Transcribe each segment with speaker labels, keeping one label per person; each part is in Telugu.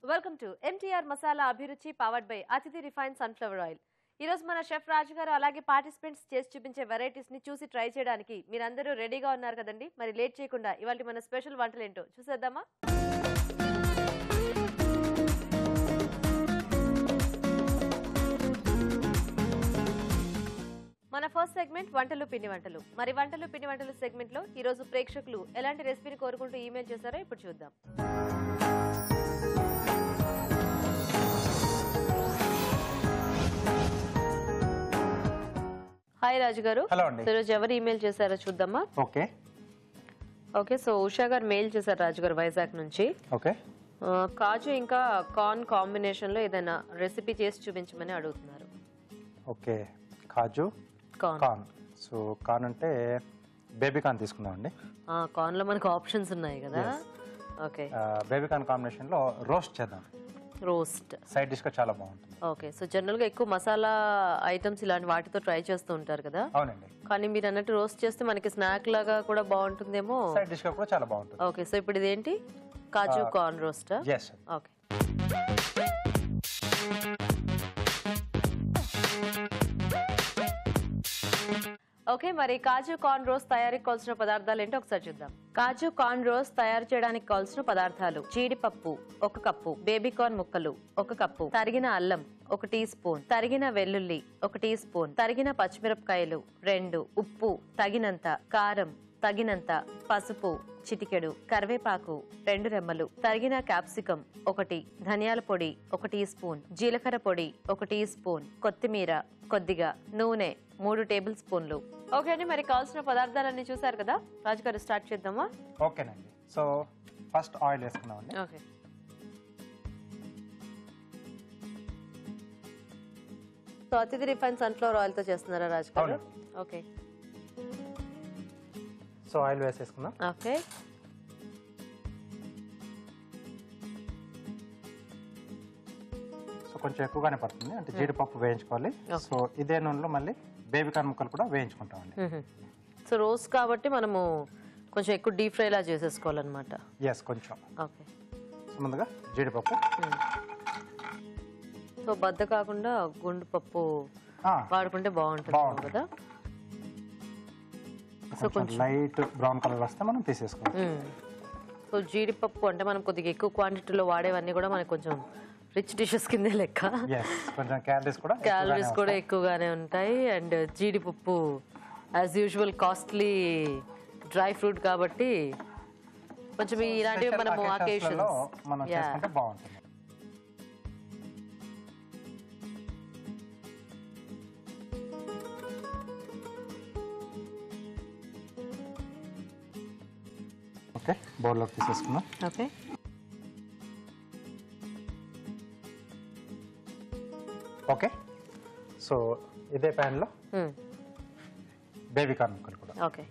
Speaker 1: Welcome to MTR masala Abhiruchi powered by Atithi refine sunflower oil. ఈ రోజు మన షెఫ్ రాజు గారు అలాగే పార్టిసిపెంట్స్ చేసి చూపించే వెరైటీస్ ని చూసి ట్రై చేయడానికి మీరందరూ రెడీగా ఉన్నారు కదండి. మరి లేట్ చేయకుండా ఇవాళ మన స్పెషల్ వంటలు ఏంటో చూసేద్దామా? మన ఫస్ట్ సెగ్మెంట్ వంటలు పిండి వంటలు. మరి వంటలు పిండి వంటలు సెగ్మెంట్ లో ఈ రోజు ప్రేక్షకులు ఎలాంటి రెసిపీని కోరుకుంటూ ఈమెయిల్ చేశారో ఇప్పుడు చూద్దాం. హాయ్ రాజు గారు. ఈరోజు ఎవరు ఈమెయిల్ చేశారో చూద్దామా? ఓకే సో ఉషా గారు మెయిల్ చేశారు రాజు గారు వైజాగ్ నుంచి. కాజు ఇంకా కార్న్ కాంబినేషన్ లో ఏదైనా రెసిపీ చేసి చూపించమని అడుగుతున్నారు.
Speaker 2: ఓకే, కాజు కార్న్. సో కార్న్ అంటే బేబీ కార్న్ తీసుకుందాం అండి.
Speaker 1: కార్న్ లో మనకు ఆప్షన్స్ ఉన్నాయి కదా. ఓకే,
Speaker 2: బేబీ కార్న్ కాంబినేషన్ లో రోస్ట్ చేద్దాం.
Speaker 1: రోస్ట్
Speaker 2: సైడ్ డిష్ గా చాలా బాగుంటుంది.
Speaker 1: ఓకే, సో జనరల్ గా ఎక్కువ మసాలా ఐటమ్స్ ఇలాంటి వాటితో ట్రై చేస్తూ ఉంటారు కదా.
Speaker 2: అవునండి,
Speaker 1: కానీ మీరు అన్నట్టు రోస్ట్ చేస్తే మనకి స్నాక్ లాగా కూడా బాగుంటుందేమో.
Speaker 2: సైడ్ డిష్ గా కూడా చాలా బాగుంటుంది.
Speaker 1: ఓకే, సో ఇప్పుడు ఇదేంటి? కాజు కార్న్ రోస్ట్. ఓకే, ఓకే మరి కాజు కార్న్ రోస్ట్ తయారీకి కావాల్సిన పదార్థాలు ఏంటో ఒకసారి చూద్దాం. కాజు కార్న్ రోస్ట్ తయారు చేయడానికి కావాల్సిన పదార్థాలు: జీడిపప్పు 1 కప్పు, బేబీ కార్న్ ముక్కలు 1 కప్పు, తరిగిన అల్లం 1 టీ స్పూన్, తరిగిన వెల్లుల్లి 1 టీ స్పూన్, తరిగిన పచ్చిమిరపకాయలు 2, ఉప్పు తగినంత, కారం తగినంత, పసుపు చిటికెడు, కరివేపాకు 2 రెమ్మలు, తరిగిన క్యాప్సికం 1, ధనియాల పొడి 1 టీ స్పూన్, జీలకర్ర పొడి 1 టీ స్పూన్, కొత్తిమీర కొద్దిగా, నూనె 3 టేబుల్ స్పూన్లు. ఓకే అండి, మరి కావాల్సిన పదార్థాలన్నీ చూసారు కదా. రాజు గారు స్టార్ట్ చేద్దామా?
Speaker 2: ఓకేనండి, సో ఫస్ట్ ఆయిల్ వేసుకున్నామండి.
Speaker 1: Okay, so Atithi refine sunflower oil తో చేస్తున్నారా రాజు గారు? ఓకే,
Speaker 2: సో ఆయిల్ వేసేసుకుందాం.
Speaker 1: ఓకే,
Speaker 2: సో కొంచెం ఎక్కువగానే పడుతుంది, అంటే జీడిపప్పు వేయించుకోవాలి. సో ఇదే నూనెలో మళ్ళీ బేబీ కార్న్ ముక్కలు కూడా వేయించుకుంటామండి.
Speaker 1: సో రోస్ట్ కాబట్టి మనము కొంచెం ఎక్కువ డీప్ ఫ్రై లా చేసేసుకోవాలన్నమాట.
Speaker 2: ఎస్, కొంచెం.
Speaker 1: ఓకే,
Speaker 2: సో ముందుగా జీడిపప్పు.
Speaker 1: సో బద్ద కాకుండా గుండు పప్పు వాడుకుంటే బాగుంటుంది కదా.
Speaker 2: సో కొంచెం లైట్ బ్రౌన్ కలర్ వస్తే మనం తీసేసుకోవాలి.
Speaker 1: సో జీడిపప్పు అంటే మనం కొద్దిగా ఎక్కువ క్వాంటిటీలో వాడేవన్నీ కూడా మనకు కొంచెం రిచ్ డిషెస్ కిందే లెక్క.
Speaker 2: కొంచెం క్యాలరీస్ కూడా
Speaker 1: ఎక్కువగానే ఉంటాయి. అండ్ జీడిపప్పు as usual costly dry fruit కాబట్టి కొంచెం ఇలాంటివి మనము అకేషన్స్
Speaker 2: బాగుంటుంది. ఓకే, బౌల్లోకి తీసేసుకుందాం.
Speaker 1: ఓకే,
Speaker 2: ఓకే, సో ఇదే ప్యాన్ లో బేబీ కార్న్ ముక్కలు కూడా.
Speaker 1: ఓకే,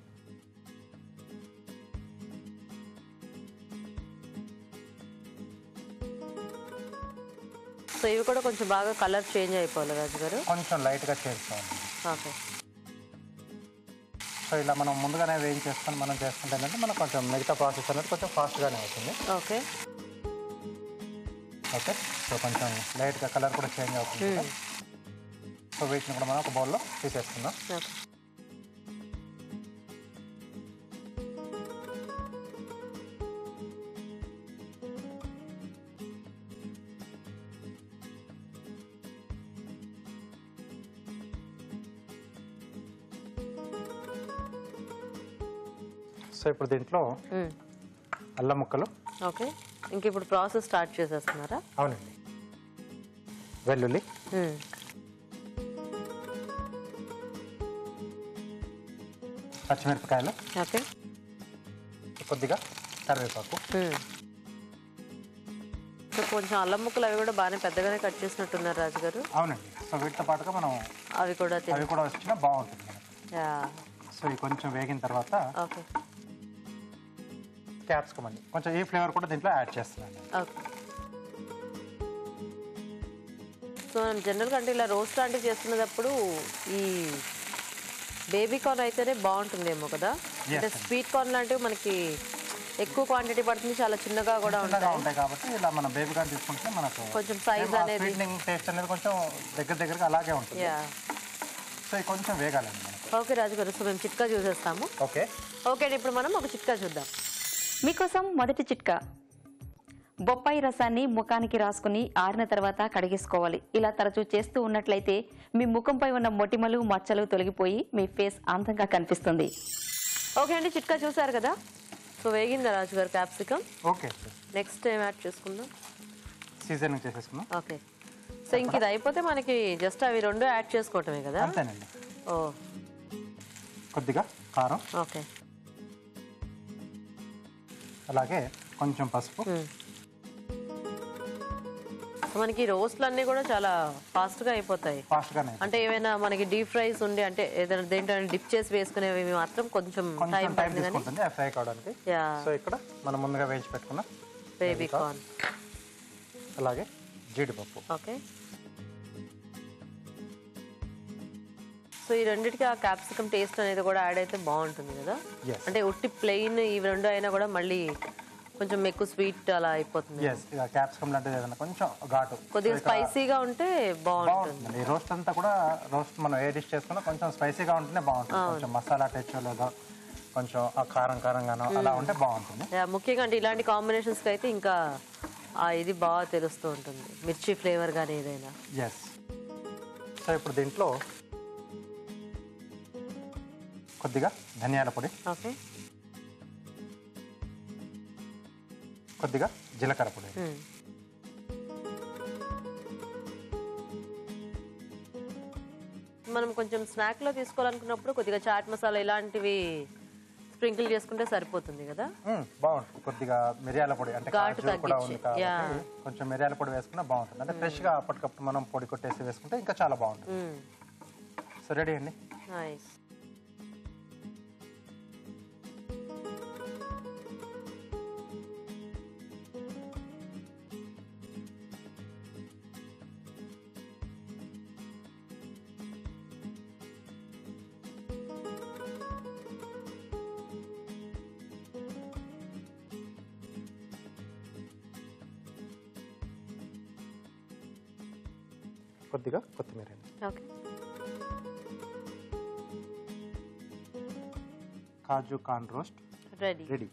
Speaker 1: సో ఇవి కూడా కొంచెం బాగా కలర్ చేంజ్ అయిపోవాలి రాజు గారు.
Speaker 2: కొంచెం లైట్ గా చేసుకోవాలి.
Speaker 1: ఓకే,
Speaker 2: సో ఇలా మనం ముందుగానే వేయించేసుకొని మనం చేసుకుంటే ఏంటంటే మనకు కొంచెం మిగతా ప్రాసెస్ అనేది కొంచెం ఫాస్ట్గానే అవుతుంది.
Speaker 1: ఓకే,
Speaker 2: ఓకే, సో కొంచెం లైట్గా కలర్ కూడా చేంజ్ అవుతుంది. సో వీటిని కూడా మనం ఒక బౌల్లో తీసేసుకుందాం. సో ఇప్పుడు దీంట్లో అల్లం ముక్కలు.
Speaker 1: ఓకే, ఇంక ఇప్పుడు ప్రాసెస్ స్టార్ట్ చేసేస్తున్నారా?
Speaker 2: అవునండి, వెల్లుల్లి, పచ్చిమిరపకాయలు,
Speaker 1: ఓకే,
Speaker 2: కొద్దిగా కరివేపాకు.
Speaker 1: సో కొంచెం అల్లం ముక్కలు అవి కూడా బాగానే పెద్దగానే కట్ చేసినట్టున్నారు రాజు గారు.
Speaker 2: అవునండి, సో వీటితో పాటుగా మనం
Speaker 1: అవి కూడా
Speaker 2: వచ్చినా బాగుంటుంది. సో ఇవి కొంచెం వేగిన తర్వాత
Speaker 1: ఓకే
Speaker 2: క్యాప్సికమ్ అండి, కొంచెం ఈ ఫ్లేవర్ కూడా దీంట్లో యాడ్ చేస్తున్నాను.
Speaker 1: ఓకే, సో మనం జనరల్గా అంటే ఇలా రోస్ట్ లాంటివి చేసుకునేటప్పుడు ఈ బేబీ కార్న్ అయితేనే బాగుంటుందేమో కదా. అంటే స్వీట్ కార్న్ లాంటివి మనకి ఎక్కువ క్వాంటిటీ పడుతుంది, చాలా చిన్నగా కూడా
Speaker 2: ఉంటాయి కాబట్టి ఇలా మనం బేబీ కార్న్ తీసుకుంటే మనకు
Speaker 1: కొంచెం సైజ్ అనేది
Speaker 2: టేస్ట్ అనేది కొంచెం దగ్గరగా అలాగే ఉంటుంది. సో ఇది కొంచెం వేగాలండి మనకు.
Speaker 1: ఓకే రాజు గారు, సో మేము చిట్కా చూసేస్తాము.
Speaker 2: ఓకే
Speaker 1: ఇప్పుడు మనం ఒక చిట్కా చూద్దాం.
Speaker 3: మీకోసం మొదటి చిట్కా, బొప్పాయి రసాన్ని ముఖానికి రాసుకుని ఆరిన తర్వాత కడిగేసుకోవాలి. ఇలా తరచూ చేస్తూ ఉన్నట్లయితే మీ ముఖంపై ఉన్న మొటిమలు మచ్చలు తొలగిపోయి మీ ఫేస్ అందంగా కనిపిస్తుంది.
Speaker 1: ఓకే అండి, చిట్కా చూసారు కదా. సో వేగిందా రాజు గారు క్యాప్సికమ్?
Speaker 2: ఓకే,
Speaker 1: నెక్స్ట్ ఏం యాడ్ చేసుకుందాం?
Speaker 2: సీజనింగ్ చేసేసుకుందాం.
Speaker 1: ఓకే, సో ఇంక ఇది అయిపోతే మనకి జస్ట్ అవి రెండు యాడ్ చేసుకోవటమే కదా?
Speaker 2: అంతేనండి.
Speaker 1: ఓ,
Speaker 2: కొద్దిగా కారం,
Speaker 1: ఓకే,
Speaker 2: అలాగే కొంచెం పసుపు.
Speaker 1: మనకి రోస్ట్లు అన్నీ కూడా చాలా ఫాస్ట్గా అయిపోతాయి. అంటే ఏమైనా మనకి డీప్ ఫ్రైస్ ఉండి అంటే ఏదైనా దేంట్లో డిప్ చేసి వేసుకునేవి మాత్రం కొంచెం టైం
Speaker 2: తీసుకుంటుంది ఫ్రై కావడానికి. సో ఇక్కడ మనం ముందుగా వేయించి పెట్టుకున్న
Speaker 1: బేబీ కార్న్,
Speaker 2: అలాగే జీడిపప్పు.
Speaker 1: ఓకే, సో ఈ రెండింటికి ఆ క్యాప్సికమ్ టేస్ట్ అనేది కూడా యాడ్ అయితే బాగుంటుంది కదా. అంటే ఉట్టి ప్లెయిన్ ఇవి రెండు అయినా కూడా మళ్ళీ కొంచెం ఎక్కువ స్వీట్ అలా అయిపోతుంది.
Speaker 2: క్యాప్సికమ్ లాంటిది ఏదైనా కొంచెం ఘాటు,
Speaker 1: కొద్దిగా స్పైసీగా ఉంటే బాగుంటుంది.
Speaker 2: ఈ రోస్ట్ అంతా కూడా రోస్ట్ మనం ఏ డిష్ చేసుకున్నా కొంచెం స్పైసీగా ఉంటేనే బాగుంటుంది. కొంచెం మసాలా టచ్ లేదా కొంచెం ఆ కారంగానో అలా ఉంటే బాగుంటుంది.
Speaker 1: ముఖ్యంగా అంటే ఇలాంటి కాంబినేషన్స్కి అయితే ఇంకా ఇది బాగా తెలుస్తూ ఉంటుంది, మిర్చి ఫ్లేవర్ కానీ ఏదైనా.
Speaker 2: సో ఇప్పుడు దీంట్లో కొద్దిగా ధనియాల పొడి,
Speaker 1: ఓకే,
Speaker 2: కొద్దిగా జీలకర్ర పొడి.
Speaker 1: మనం కొంచెం స్నాక్ లో తీసుకోవాలనుకున్నప్పుడు కొద్దిగా చాట్ మసాలా ఇలాంటివి స్ప్రింకిల్ చేసుకుంటే సరిపోతుంది కదా.
Speaker 2: బాగుంటుంది. కొద్దిగా మిరియాల పొడి, అంటే కాజు కూడా ఉంది కాబట్టి కొంచెం మిరియాల పొడి వేసుకున్నా బాగుంటుంది. అంటే ఫ్రెష్ గా అప్పటికప్పుడు మనం పొడి కొట్టేసి వేసుకుంటే ఇంకా చాలా బాగుంటుంది. సో రెడీ అండి.
Speaker 1: నైస్.
Speaker 2: కొద్దిగా కొత్తిమీర.
Speaker 1: ఓకే,
Speaker 2: కాజు కార్న్ రోస్ట్ రెడీ.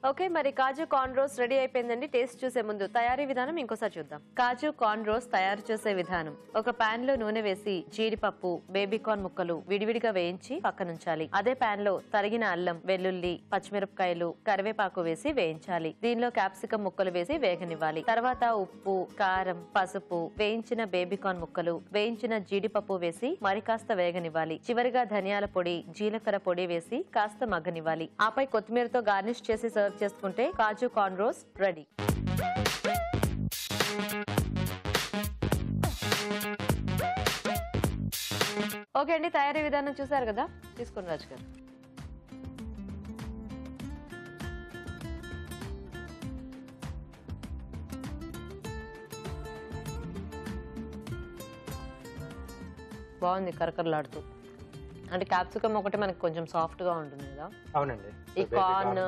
Speaker 1: ఓకే, మరి కాజు కార్న్ రోస్ట్ రెడీ అయిపోయిందండి. టేస్ట్ చూసే ముందు తయారీ విధానం ఇంకోసారి చూద్దాం. కాజు కార్న్ రోస్ట్ తయారు చేసే విధానం: ఒక పాన్ లో నూనె వేసి జీడిపప్పు, బేబీ కార్న్ ముక్కలు విడివిడిగా వేయించి పక్కనుంచాలి. అదే పాన్ లో తరిగిన అల్లం, వెల్లుల్లి, పచ్చిమిరపకాయలు, కరివేపాకు వేసి వేయించాలి. దీనిలో క్యాప్సికం ముక్కలు వేసి వేగనివ్వాలి. తర్వాత ఉప్పు, కారం, పసుపు, వేయించిన బేబీ కార్న్ ముక్కలు, వేయించిన జీడిపప్పు వేసి మరి కాస్త వేగనివ్వాలి. చివరిగా ధనియాల పొడి, జీలకర్ర పొడి వేసి కాస్త మగ్గనివ్వాలి. ఆపై కొత్తిమీరతో గార్నిష్ చేసి సర్వ్ చేసుకుంటే కాజు కార్న్ రోస్ట్ రెడీ. ఓకే అండి, తయారీ విధానం చూసారు కదా. తీసుకోండి రాజు గారు. బాగుంది, కరకరలాడుతూ. అంటే క్యాప్సికమ్ ఒకటి మనకి కొంచెం సాఫ్ట్ గా ఉంటుంది కదా.
Speaker 2: అవునండి.
Speaker 1: ఈ కార్న్,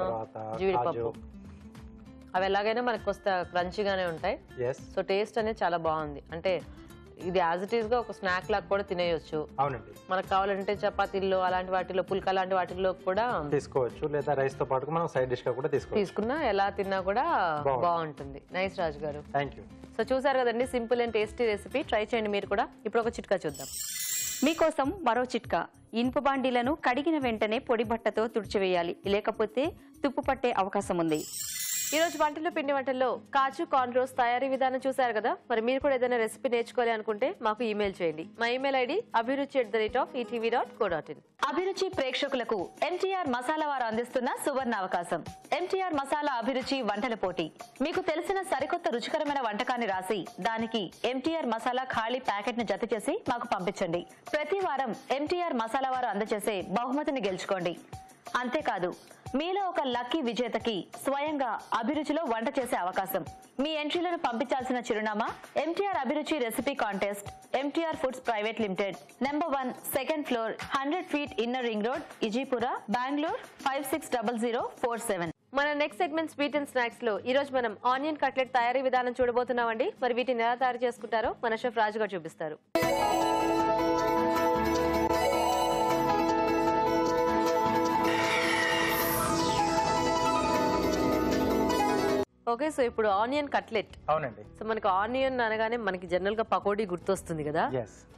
Speaker 1: జీడిపప్పు అవి ఎలాగైనా మనకు వస్తే క్రంచీగానే ఉంటాయి. సో టేస్ట్ అనేది చాలా బాగుంది. అంటే ఇది యాజ్ ఇట్ ఈస్ గా ఒక స్నాక్ లాగా కూడా తినేయొచ్చు.
Speaker 2: అవునండి.
Speaker 1: మనకు కావాలంటే చపాతీల్లో అలాంటి వాటిలో, పుల్కా లాంటి వాటిల్లో కూడా
Speaker 2: తీసుకోవచ్చు, లేదా రైస్ తో పాటు మనం సైడ్ డిష్ గా కూడా
Speaker 1: తీసుకున్నా ఎలా తిన్నా కూడా బాగుంటుంది. నైస్ రాజు గారు.
Speaker 2: థాంక్యూ.
Speaker 1: సో చూసారు కదండి, simple and tasty recipe. Try చేయండి మీరు కూడా. ఇప్పుడు ఒక చిట్కా చూద్దాం.
Speaker 3: మీకోసం మరో చిట్కా, ఇనుప బాండీలను కడిగిన వెంటనే పొడి బట్టతో తుడిచివేయాలి, లేకపోతే తుప్పు పట్టే అవకాశం ఉంది.
Speaker 1: ఈ రోజు వంటల్లో పిండి వంటల్లో కాజు కార్న్ రోస్ట్ తయారీ విధానం చూసారు కదా. మరి మీరు కూడా ఏదైనా రెసిపీ నేర్చుకోవాలి అనుకుంటే మాకు ఈమెయిల్ చేయండి. మా ఈమెయిల్ ఐడి abhiruchi@etv.co.in.
Speaker 3: అభిరుచి ప్రేక్షకులకు ఎంటీఆర్ మసాలా వారు అందిస్తున్న సువర్ణ అవకాశం. ఎంటీఆర్ మసాలా అభిరుచి వంటల పోటీ. మీకు తెలిసిన సరికొత్త రుచికరమైన వంటకాన్ని రాసి దానికి ఎంటీఆర్ మసాలా ఖాళీ ప్యాకెట్ ను జత చేసి మాకు పంపించండి. ప్రతి వారం ఎంటీఆర్ మసాలా వారు అందజేసే బహుమతిని గెలుచుకోండి. అంతేకాదు, మీలో ఒక లక్కీ విజేతకి స్వయంగా అభిరుచిలో వంట చేసే అవకాశం. మీ ఎంట్రీలను పంపించాల్సిన చిరునామా MTR Abhiruchi recipe contest, MTR foods private limited, number 1, second floor, 100 feet inner ring road, Ejipura, Bengaluru 560047.
Speaker 1: మన next segment sweet and snacks లో ఈ రోజు మనం ఆనియన్ కట్లెట్ తయారీ విధానం చూడబోతున్నామండి. మరి వీటిని ఎలా తయారు చేసుకుంటారో మన షెఫ్ రాజు గారు చూపిస్తారు. ఓకే, సో ఇప్పుడు ఆనియన్ కట్లెట్.
Speaker 2: అవునండి.
Speaker 1: సో మనకి ఆనియన్ అనగానే మనకి జనరల్ గా పకోడీ గుర్తొస్తుంది కదా.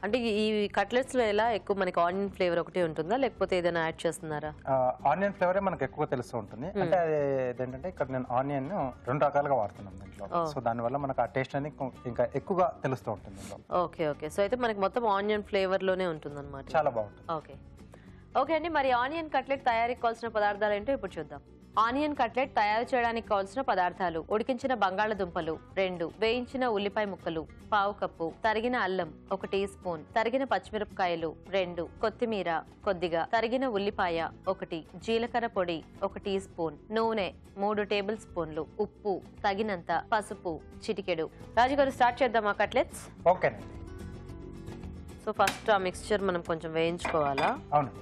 Speaker 1: అంటే ఈ కట్లెట్స్ లో ఎలా ఎక్కువ మనకి ఆనియన్ ఫ్లేవర్ ఒకటే ఉంటుందా లేకపోతే ఏదైనా యాడ్ చేస్తున్నారా?
Speaker 2: ఆనియన్ ఫ్లేవరే మనకి ఎక్కువ తెలుస్తూ ఉంటుంది. అంటే ఏంటంటే ఇక్కడ నేను ఆనియన్ 2 రకాలుగా వాడుతున్నాను దీంట్లో. సో దానివల్ల మనకు ఆ టేస్ట్ అనేది ఇంకా ఎక్కువగా తెలుస్తూ ఉంటుంది.
Speaker 1: ఓకే ఓకే, సో అయితే మనకి మొత్తం ఆనియన్ ఫ్లేవర్ లోనే ఉంటుంది అనమాట.
Speaker 2: చాలా బాగుంటుంది.
Speaker 1: ఓకే ఓకే అండి, మరి ఆనియన్ కట్లెట్ తయారీకి కావాల్సిన పదార్థాలు ఏంటో ఇప్పుడు చూద్దాం. ఆనియన్ కట్లెట్ తయారు చేయడానికి కావాల్సిన పదార్థాలు: ఉడికించిన బంగాళదుంపలు 2, వేయించిన ఉల్లిపాయ ముక్కలు 1/2 కప్పు, తరిగిన అల్లం 1 టీ స్పూన్, తరిగిన పచ్చిమిరపకాయలు 2, కొత్తిమీర కొద్దిగా, తరిగిన ఉల్లిపాయ 1, జీలకర్ర పొడి 1 టీ స్పూన్, నూనె 3 టేబుల్ స్పూన్లు, ఉప్పు తగినంత, పసుపు చిటికెడు. రాజు గారు స్టార్ట్ చేద్దాం ఆ కట్లెట్స్.
Speaker 2: ఓకేనండి.
Speaker 1: సో ఫస్ట్ ఆ మిక్స్చర్ మనం కొంచెం వేయించుకోవాలా?
Speaker 2: అవునండి.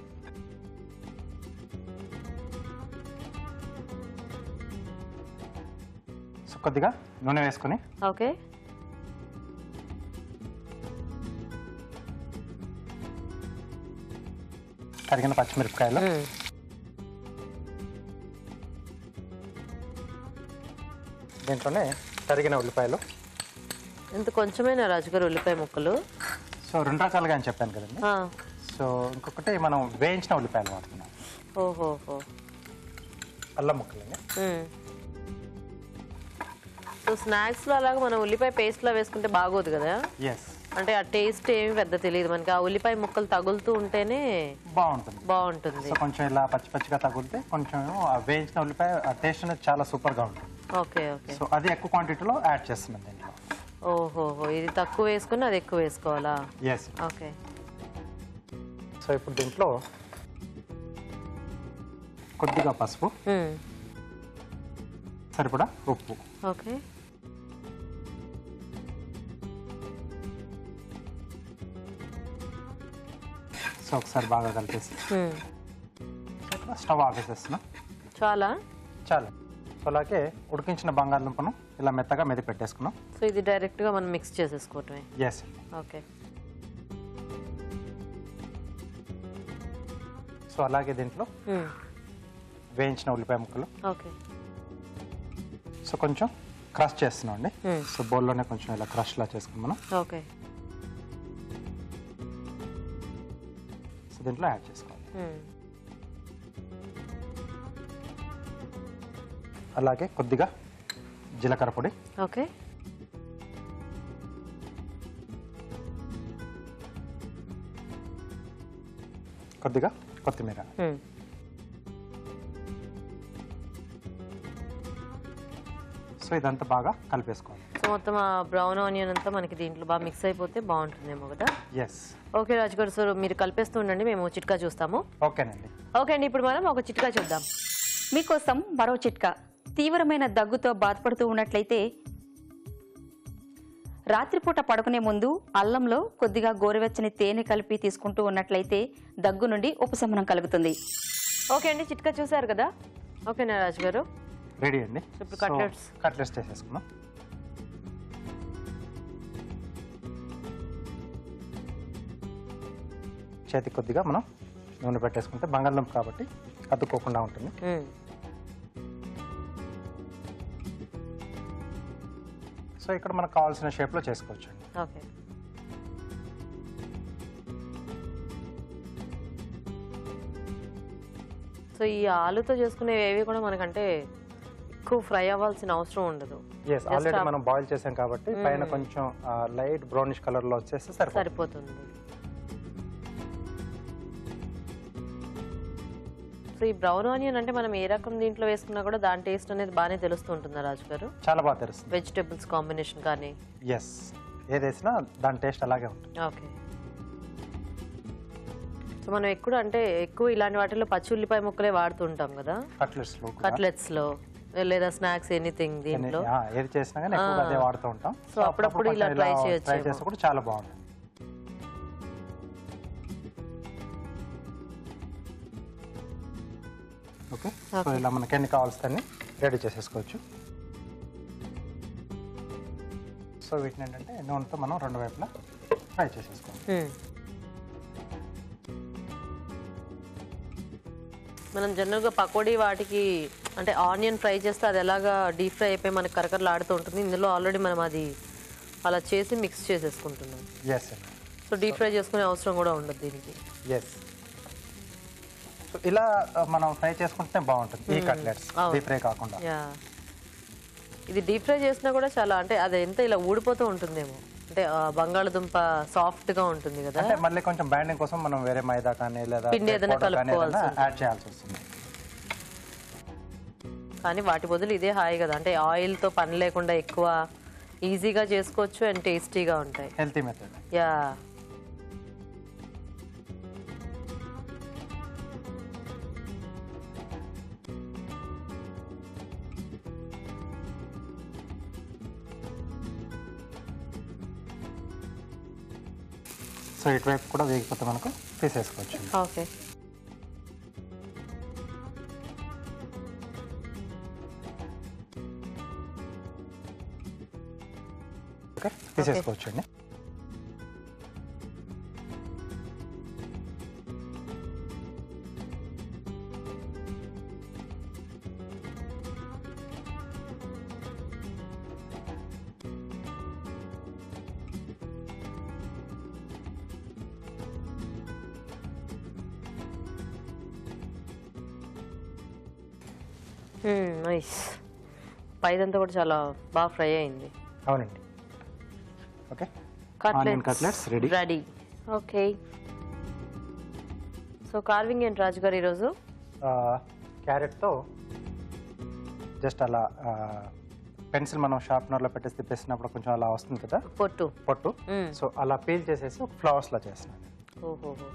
Speaker 2: కొద్దిగా నూనె వేసుకుని,
Speaker 1: ఓకే,
Speaker 2: తరిగిన పచ్చిమిరపకాయలు, దీంట్లోనే తరిగిన ఉల్లిపాయలు.
Speaker 1: ఇంత కొంచెమేనా రాజుగారు ఉల్లిపాయ ముక్కలు?
Speaker 2: సో 2 రకాలుగా అని చెప్పాను కదండి. సో ఇంకొకటి మనం వేయించిన ఉల్లిపాయలు వాడుతున్నాం.
Speaker 1: ఓహోహో,
Speaker 2: అల్లం ముక్కలండి.
Speaker 1: సో స్నాక్స్ లో అలాగా మనం ఉల్లిపాయ పేస్ట్ లో వేసుకుంటే బాగోదు కదా. అంటే ఆ టేస్ట్ ఏమి పెద్ద తెలియదు మనకి. ఆ ఉల్లిపాయ ముక్కలు తగులుతూ ఉంటేనే బాగుంటుంది.
Speaker 2: సో కొంచెం ఇలా పచ్చి పచ్చిగా తగులితే కొంచెం వేయించిన ఉల్లిపాయ ఆ టేస్ట్ అనేది చాలా సూపర్ గా ఉంటుంది.
Speaker 1: ఓకే ఓకే,
Speaker 2: సో అది ఎక్కువ క్వాంటిటీలో యాడ్ చేస్తున్నాం దీంట్లో.
Speaker 1: ఓహోహో, ఇది తక్కువ వేసుకుని అది ఎక్కువ వేసుకోవాలా?
Speaker 2: ఎస్.
Speaker 1: ఓకే,
Speaker 2: సో ఇప్పుడు దీంట్లో కొద్దిగా పసుపు, సరిపడా ఉప్పు.
Speaker 1: ఓకే,
Speaker 2: సో ఒకసారి బాగా కలిపేసి స్టవ్ ఆపేసేస్తున్నా.
Speaker 1: చాలా
Speaker 2: చాలా. సో అలాగే ఉడికించిన బంగాళదుంపను ఇలా మెత్తగా మెది పెట్టేసుకున్నాం.
Speaker 1: సో ఇది డైరెక్ట్ గా మనం మిక్స్ చేసేసుకోవటమే.
Speaker 2: ఎస్.
Speaker 1: ఓకే,
Speaker 2: సో అలాగే దీంట్లో వేయించిన ఉల్లిపాయ ముక్కలు.
Speaker 1: ఓకే,
Speaker 2: సో కొంచెం క్రష్ చేస్తున్నాం అండి. సో బౌల్లోనే కొంచెం ఇలా క్రష్ లా చేసుకుని మనం
Speaker 1: ఓకే
Speaker 2: సో దీంట్లో యాడ్ చేసుకోవాలి. అలాగే కొద్దిగా జీలకర్ర పొడి.
Speaker 1: ఓకే,
Speaker 2: కొద్దిగా కొత్తిమీర. సో ఇదంతా బాగా కలిపేసుకోవాలి.
Speaker 1: సో మొత్తం ఆ బ్రౌన్ ఆనియన్ అంతా మనకి దీంట్లో బాగా మిక్స్ అయిపోతే బాగుంటుందేమో కదా.
Speaker 2: ఎస్.
Speaker 1: ఓకే రాజు గారు, సో మీరు కలిపేస్తూ ఉండండి, మేము చిట్కా చూస్తాము.
Speaker 2: ఓకేనండి.
Speaker 1: ఓకే అండి, ఇప్పుడు మనం ఒక చిట్కా చూద్దాం.
Speaker 4: మీకోసం మరో చిట్కా. తీవ్రమైన దగ్గుతో బాధపడుతూ ఉన్నట్లయితే రాత్రిపూట పడుకునే ముందు అల్లంలో కొద్దిగా గోరువెచ్చని తేనె కలిపి తీసుకుంటూ ఉన్నట్లయితే దగ్గు నుండి ఉపశమనం కలుగుతుంది.
Speaker 1: ఓకే అండి, చిట్కా చూసారు కదా. ఓకేనా రాజు గారు?
Speaker 2: రెడీ అండి.
Speaker 1: ఇప్పుడు
Speaker 2: కట్లెట్స్ చేసేసుకున్నాం. చేతికి కొద్దిగా మనం నూనె పెట్టేసుకుంటే బంగాళదుంప కాబట్టి అతుక్కోకుండా ఉంటుంది. సో ఇక్కడ మనకు కావాల్సిన షేప్లో చేసుకోవచ్చు అండి.
Speaker 1: ఓకే, సో ఈ ఆలుతో చేసుకునేవి ఏవి కూడా మనకంటే ఎక్కువ ఫ్రై అవ్వాల్సిన అవసరం ఉండదు.
Speaker 2: ఎస్, ఆల్రెడీ మనం బాయిల్ చేసాం కాబట్టి పైన కొంచెం లైట్ బ్రౌనిష్ కలర్ లో వచ్చేస్తే
Speaker 1: సరిపోతుంది. సో ఈ బ్రౌన్ ఆనియన్ అంటే మనం ఏ రకం దీంట్లో వేసుకున్నా కూడా దాని టేస్ట్ అనేది బాగానే తెలుస్తూ ఉంటుందా రాజు గారు?
Speaker 2: చాలా బాగా తెలుస్తుంది.
Speaker 1: వెజిటబుల్స్ కాంబినేషన్ కానీ
Speaker 2: ఎస్, ఏదేసినా దాని టేస్ట్ అలాగే ఉంటుంది.
Speaker 1: ఓకే, సో మనం ఎక్కువ ఇలాంటి వాటిలో పచ్చి ఉల్లిపాయ ముక్కలే వాడుతూ ఉంటాం కదా కట్లెట్స్ లో లేదా స్నాక్స్ ఎనీథింగ్ దీంట్లో
Speaker 2: ఏది చేసినా కానీ ఎక్కువగా అదే వాడుతూ ఉంటాం.
Speaker 1: సో అప్పుడప్పుడు ఇలా ట్రై
Speaker 2: చేస్తే కూడా చాలా బాగుంటుంది. ఓకే, సో ఇలా మనకి ఎన్ని కావాల్సి రెడీ చేసేసుకోవచ్చు. సో వీటిని ఏంటంటే నూనెతో మనం రెండు వైపులా ఫ్రై చేసేసుకోవాలి.
Speaker 1: మనం జనరల్గా పకోడీ వాటికి అంటే ఆనియన్ ఫ్రై చేస్తే అది ఎలాగా డీప్ ఫ్రై అయిపోయి మనకి కరకరలాడుతూ ఉంటుంది. ఇందులో ఆల్రెడీ మనం అది అలా చేసి మిక్స్ చేసేసుకుంటున్నాం.
Speaker 2: ఎస్ అండి.
Speaker 1: సో డీప్ ఫ్రై చేసుకునే అవసరం కూడా ఉండదు దీనికి.
Speaker 2: ఎస్. సో ఇలా మనం ఫ్రై చేసుకుంటే బాగుంటుంది ఈ కట్లెట్స్, డీప్ ఫ్రై కాకుండా.
Speaker 1: యా, ఇది డీప్ ఫ్రై చేసినా కూడా చాలా అంటే అది ఎంత ఇలా ఊడిపోతూ ఉంటుందేమో, అంటే బంగాళదుంప సాఫ్ట్ గా ఉంటుంది కదా.
Speaker 2: అంటే మళ్ళీ కొంచెం బైండింగ్ కోసం మనం వేరే మైదా కానీ లేదా
Speaker 1: పిండి ఏదైనా కలుపుకోవాల్సి
Speaker 2: యాడ్ చేయాల్సి వస్తుంది.
Speaker 1: కానీ వాటి బదులు ఇదే హాయి కదా, అంటే ఆయిల్ తో పని లేకుండా ఎక్కువ ఈజీగా చేసుకోవచ్చు అండ్ టేస్టీగా ఉంటాయి.
Speaker 2: Healthy method.
Speaker 1: యా.
Speaker 2: సో ఇటువైపు కూడా వేగిపోతే మనకు తీసేసుకోవచ్చు.
Speaker 1: ఓకే.
Speaker 2: ఓకే, తీసేసుకోవచ్చు అండి.
Speaker 1: నైస్. పైదంతా కూడా చాలా బాగా ఫ్రై అయింది.
Speaker 2: అవునండి. Okay, cutlets ready.
Speaker 1: Ready. Okay. So carving ఏంటి రాజు గారు ఈరోజు?
Speaker 2: క్యారెట్తో జస్ట్ అలా పెన్సిల్ మనం షార్ప్నర్లో పెట్టేసి తిప్పేసినప్పుడు కొంచెం అలా వస్తుంది కదా పొట్టు. సో అలా పీల్ చేసేసి ఒక ఫ్లవర్స్లా చేస్తున్నాను.
Speaker 1: ఓహోహో.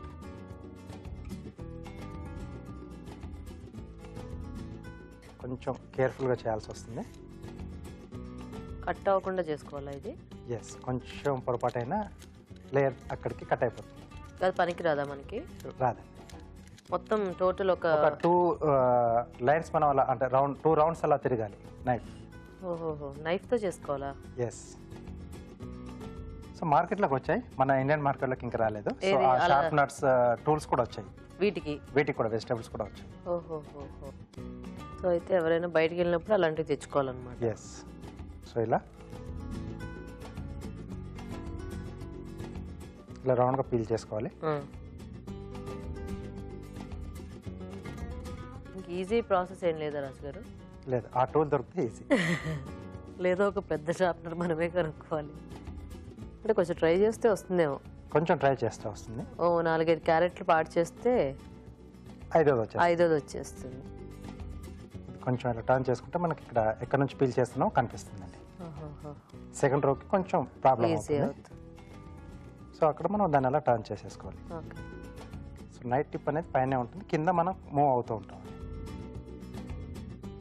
Speaker 2: కొంచెం కేర్ఫుల్గా చేయాల్సి వస్తుంది.
Speaker 1: కట్ అవ్వకుండా చేసుకోవాలా ఇది?
Speaker 2: ఎస్, కొంచెం పొరపాటైనా లేయర్ అక్కడికి కట్ అయిపోతుంది.
Speaker 1: అది పనికి రాదా మనకి?
Speaker 2: రాదు.
Speaker 1: మొత్తం టోటల్ ఒక
Speaker 2: 2 లైన్స్ మనం అలా అంటే 2 రౌండ్స్ అలా తిరగాలి నైఫ్.
Speaker 1: ఓహోహో, నైఫ్తో చేసుకోవాలా?
Speaker 2: ఎస్. సో మార్కెట్లోకి వచ్చాయి, మన ఇండియన్ మార్కెట్లోకి ఇంకా రాలేదు. సో
Speaker 1: ఏది?
Speaker 2: ఆ
Speaker 1: అలా-
Speaker 2: షార్ప్నర్స్ టూల్స్ కూడా వచ్చాయి
Speaker 1: వీటికి
Speaker 2: కూడా, వెజిటేబుల్స్ కూడా వచ్చాయి.
Speaker 1: ఓహోహో. సో అయితే ఎవరైనా బయటికి వెళ్ళినప్పుడు అలాంటివి తెచ్చుకోవాలన్నమాట.
Speaker 2: ఎస్. సో ఇలా రౌండ్గా పీల్ చేసుకోవాలి.
Speaker 1: ఈజీ ప్రాసెస్ ఏం లేదా రాజు గారు?
Speaker 2: లేదు, ఆ టూల్ దొరికితే ఈజీ.
Speaker 1: లేదో ఒక పెద్ద షార్ప్నర్ మనమే కనుక్కోవాలి. అంటే కొంచెం ట్రై చేస్తే వస్తుందేమో.
Speaker 2: కొంచెం ట్రై చేస్తే వస్తుంది.
Speaker 1: ఓ 4-5 క్యారెట్లు పాడు చేస్తే ఐదోది వచ్చేస్తుంది.
Speaker 2: కొంచెం ఇలా టర్న్ చేసుకుంటే మనకి ఇక్కడ ఎక్కడ నుంచి పీల్ చేస్తున్నామో కనిపిస్తుందండి. సెకండ్ రోకి కొంచెం ప్రాబ్లం
Speaker 1: ఈజీ
Speaker 2: అవుతుంది.
Speaker 1: అవుతుంది.
Speaker 2: సో అక్కడ మనం దాన్ని అలా టర్న్ చేసేసుకోవాలి.
Speaker 1: ఓకే.
Speaker 2: సో నైట్ టిప్ అనేది పైన ఉంటుంది, కింద మనం మూవ్ అవుతూ ఉంటాం.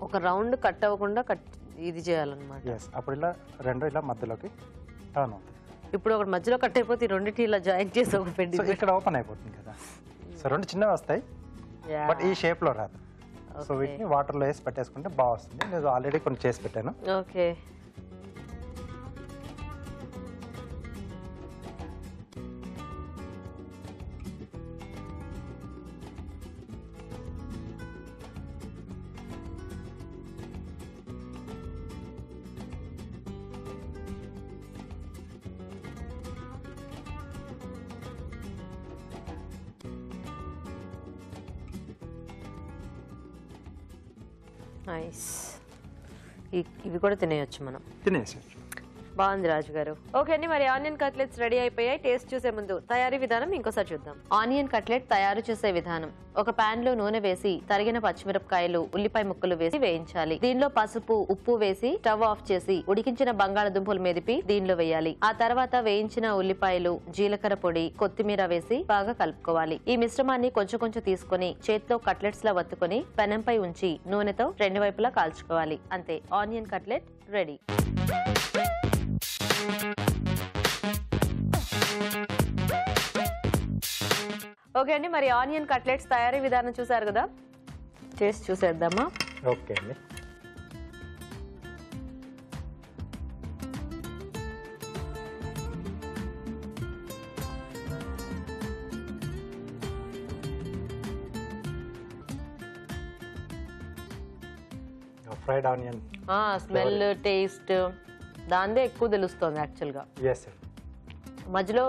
Speaker 1: ఒక రౌండ్ కట్ అవ్వకుండా ఇది చేయాలన్నమాట.
Speaker 2: ఎస్. అప్పుడు ఇలా రెండు ఇలా మధ్యలోకి టర్న్ అవుతాయి.
Speaker 1: ఇప్పుడు ఒకటి మధ్యలో కట్ అయిపోతే ఈ రెండింటి ఇలా జాయిన్ చేసి ఒక పెట్టి
Speaker 2: సో ఇక్కడ ఓపెన్ అయిపోతుంది కదా. సో రెండు చిన్నవి వస్తాయి, బట్ ఈ షేప్లో రాదు. సో వీటిని వాటర్లో వేసి పెట్టేసుకుంటే బాగా వస్తుంది. నేను ఆల్రెడీ కొన్ని చేసి పెట్టాను.
Speaker 1: ఓకే. నైస్. ఇవి కూడా తినేయచ్చు మనం.
Speaker 2: తినేసేయచ్చు.
Speaker 1: బాగుంది రాజు గారు. ఓకే అండి, మరి ఆనియన్ కట్లెట్స్ రెడీ అయిపోయాయి. టేస్ట్ చూసే ముందు తయారీ విధానం ఇంకోసారి చూద్దాం. ఆనియన్ కట్లెట్ తయారు చేసే విధానం: ఒక పాన్ లో నూనె వేసి తరిగిన పచ్చిమిరపకాయలు, ఉల్లిపాయ ముక్కలు వేసి వేయించాలి. దీనిలో పసుపు, ఉప్పు వేసి స్టవ్ ఆఫ్ చేసి ఉడికించిన బంగాళదుంపలు మెదిపి దీనిలో వేయాలి. ఆ తర్వాత వేయించిన ఉల్లిపాయలు, జీలకర్ర పొడి, కొత్తిమీర వేసి బాగా కలుపుకోవాలి. ఈ మిశ్రమాన్ని కొంచెం కొంచెం తీసుకుని చేతితో కట్లెట్స్ లా వత్తుకొని పెనంపై ఉంచి నూనెతో 2 వైపులా కాల్చుకోవాలి. అంతే, ఆనియన్ కట్లెట్ రెడీ. ఓకే అండి, మరి ఆనియన్ కట్లెట్స్ తయారీ విధానం చూసారు కదా, చేసి చూసేద్దామా?
Speaker 2: ఓకే అండి. ఫ్రైడ్ ఆనియన్
Speaker 1: స్మెల్ టేస్ట్ దాందే ఎక్కువ తెలుస్తుంది యాక్చువల్గా.
Speaker 2: ఎస్
Speaker 1: మధ్యలో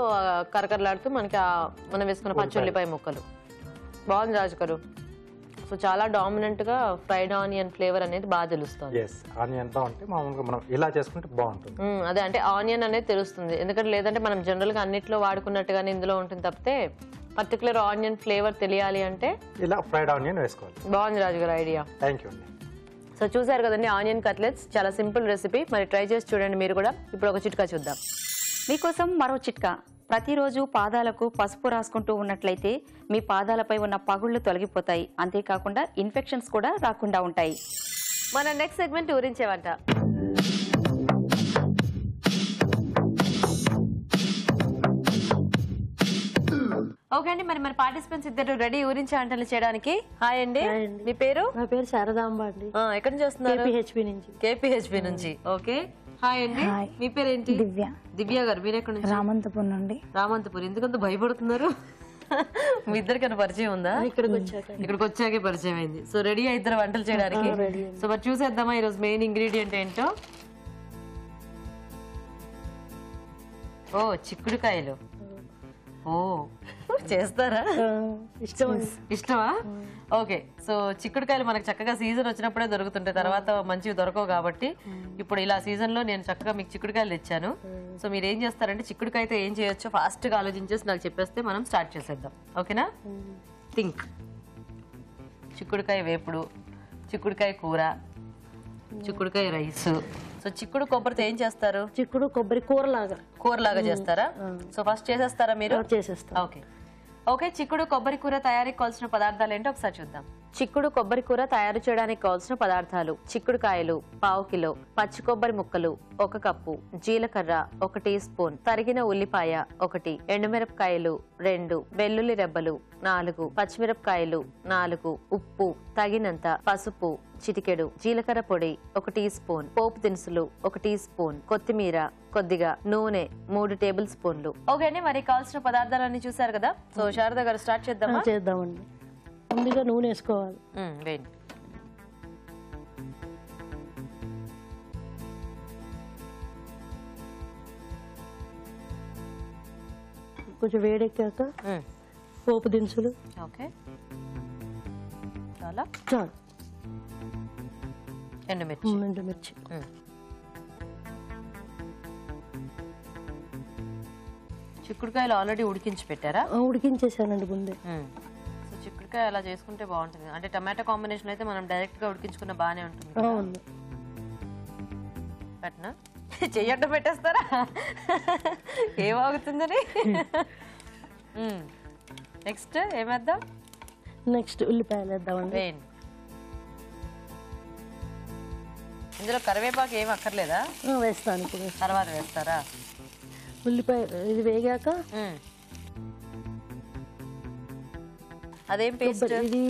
Speaker 1: కరకరలాడుతూ మనకి మనం వేసుకున్న పచ్చుల్లిపాయ ముక్కలు. బాగుంది రాజు గారు. సో చాలా డామినెంట్ గా ఫ్రైడ్ ఆనియన్ ఫ్లేవర్ అనేది బాగా తెలుస్తుంది.
Speaker 2: ఆనియన్ బాగుంటే మామూలుగా మనం ఇలా చేసుకుంటే బాగుంటుంది.
Speaker 1: అదే అంటే ఆనియన్ అనేది తెలుస్తుంది, ఎందుకంటే లేదంటే మనం జనరల్ గా అన్నిట్లో వాడుకున్నట్టుగానే ఇందులో ఉంటుంది తప్పితే పర్టికులర్ ఆనియన్ ఫ్లేవర్ తెలియాలి అంటే
Speaker 2: ఇలా ఫ్రైడ్ ఆనియన్ వేసుకోవాలి.
Speaker 1: బాగుంది రాజు గారు ఐడియా.
Speaker 2: థ్యాంక్ యూ అండి.
Speaker 1: సో చూసారు కదండి ఆనియన్ కట్లెట్స్, చాలా సింపుల్ రెసిపీ, మరి ట్రై చేసి చూడండి మీరు కూడా. ఇప్పుడు ఒక చిట్కా చూద్దాం.
Speaker 4: మీకోసం మరో చిట్కా. ప్రతిరోజు పాదాలకు పసుపు రాసుకుంటూ ఉన్నట్లయితే మీ పాదాలపై ఉన్న పగుళ్లు తొలగిపోతాయి, అంతేకాకుండా ఇన్ఫెక్షన్స్ కూడా రాకుండా ఉంటాయి.
Speaker 1: మన నెక్స్ట్ సెగ్మెంట్ ఊరించేవంట. ఓకే అండి, మరి పార్టిసిపెంట్స్ ఇద్దరు రెడీ ఊరించే వంటలు చేయడానికి. హాయ్ అండి, మీ పేరు?
Speaker 5: నా పేరు శారదాంబ అండి.
Speaker 1: ఎక్కడి నుంచి వస్తున్నారు?
Speaker 5: కేపీహెచ్పీ నుంచి.
Speaker 1: కేపీహెచ్పీ నుంచి. ఓకే, హాయ్ అండి, మీ పేరేంటి?
Speaker 6: దివ్య.
Speaker 1: దివ్య గారు, మీరు ఎక్కడి నుంచి?
Speaker 6: రామంతపూర్ నుండి.
Speaker 1: రామంతపూర్. ఎందుకంత భయపడుతున్నారు? మీ ఇద్దరికన్నా పరిచయం ఉందా? ఇక్కడికి వచ్చాకే పరిచయం అయింది. సో రెడీ ఇద్దరు వంటలు చేయడానికి. సో మరి చూసేద్దామా ఈరోజు మెయిన్ ఇంగ్రీడియంట్ ఏంటో. ఓ చిక్కుడుకాయలు. ఓ చేస్తారా? ఇష్టమా? ఓకే, సో చిక్కుడుకాయలు మనకు చక్కగా సీజన్ వచ్చినప్పుడే దొరుకుతుంటాయి, తర్వాత మంచివి దొరకవు కాబట్టి ఇప్పుడు ఇలా సీజన్ లో నేను చక్కగా మీకు చిక్కుడుకాయలు తెచ్చాను. సో మీరు ఏం చేస్తారంటే చిక్కుడుకాయతో ఏం చేయొచ్చో ఫాస్ట్ గా ఆలోచించేసి నాకు చెప్పేస్తే మనం స్టార్ట్ చేసేద్దాం. ఓకేనా? థింక్. చిక్కుడుకాయ వేపుడు, చిక్కుడుకాయ కూర, చిక్కుడుకాయ రైస్. సో చిక్కుడు కొబ్బరితో ఏం చేస్తారు?
Speaker 5: చిక్కుడు కొబ్బరి
Speaker 1: కూరలాగా చేస్తారా? సో ఫస్ట్ చేసేస్తారా మీరు?
Speaker 5: చేసేస్తాం.
Speaker 1: ఓకే ఓకే, చిక్కుడు కొబ్బరి కూర తయారీకి కావాల్సిన పదార్థాలు ఏంటో ఒకసారి చూద్దాం. చిక్కుడు కొబ్బరి కూర తయారు చేయడానికి కావాల్సిన పదార్థాలు: చిక్కుడుకాయలు 1/2 కిలో, పచ్చి కొబ్బరి ముక్కలు 1 కప్పు, జీలకర్ర 1 టీ స్పూన్, తరిగిన ఉల్లిపాయ 1, ఎండుమిరపకాయలు 2, వెల్లుల్లి రెబ్బలు 4, పచ్చిమిరపకాయలు 4, ఉప్పు తగినంత, పసుపు చిటికెడు, జీలకర్ర పొడి 1 టీ స్పూన్, పోపు దినుసులు 1 టీ స్పూన్, కొత్తిమీర కొద్దిగా, నూనె 3 టేబుల్ స్పూన్లు. ఓకే అండి, మరి కావాల్సిన పదార్థాలన్నీ చూసారు కదా. సో శారదా గారు స్టార్ట్ చేద్దామా?
Speaker 5: చేద్దామండి. ముందుగా నూనె వేసుకోవాలి.
Speaker 1: వేయండి.
Speaker 5: కొంచెం వేడెక్కాక పోపు దినుసులు.
Speaker 1: ఓకే, చాలా
Speaker 5: చాలు.
Speaker 1: ఎండుమిర్చి. చిక్కుడుకాయలు ఆల్రెడీ ఉడికించి పెట్టారా?
Speaker 5: ఉడికించేసానండి ముందే.
Speaker 1: సో చిక్కుడుకాయ అలా చేసుకుంటే బాగుంటుంది. అంటే టమాటో కాంబినేషన్ అయితే మనం డైరెక్ట్ గా ఉడికించుకున్న బాగానే ఉంటుంది. పెట్టనా? చెయ్యడ్డం పెట్టేస్తారా? ఏమవుతుందని. నెక్స్ట్ ఏమేద్దాం?
Speaker 5: నెక్స్ట్ ఉల్లిపాయలు వేద్దామండి.
Speaker 1: వేయండి. ఇందులో కరివేపాకు ఏం అక్కర్లేదా?
Speaker 5: వేస్తాను ఇప్పుడు.
Speaker 1: తర్వాత వేస్తారా?
Speaker 5: ఉల్లిపాయ ఇది వేగాక
Speaker 1: అదేం పేస్ట్?
Speaker 5: ఇది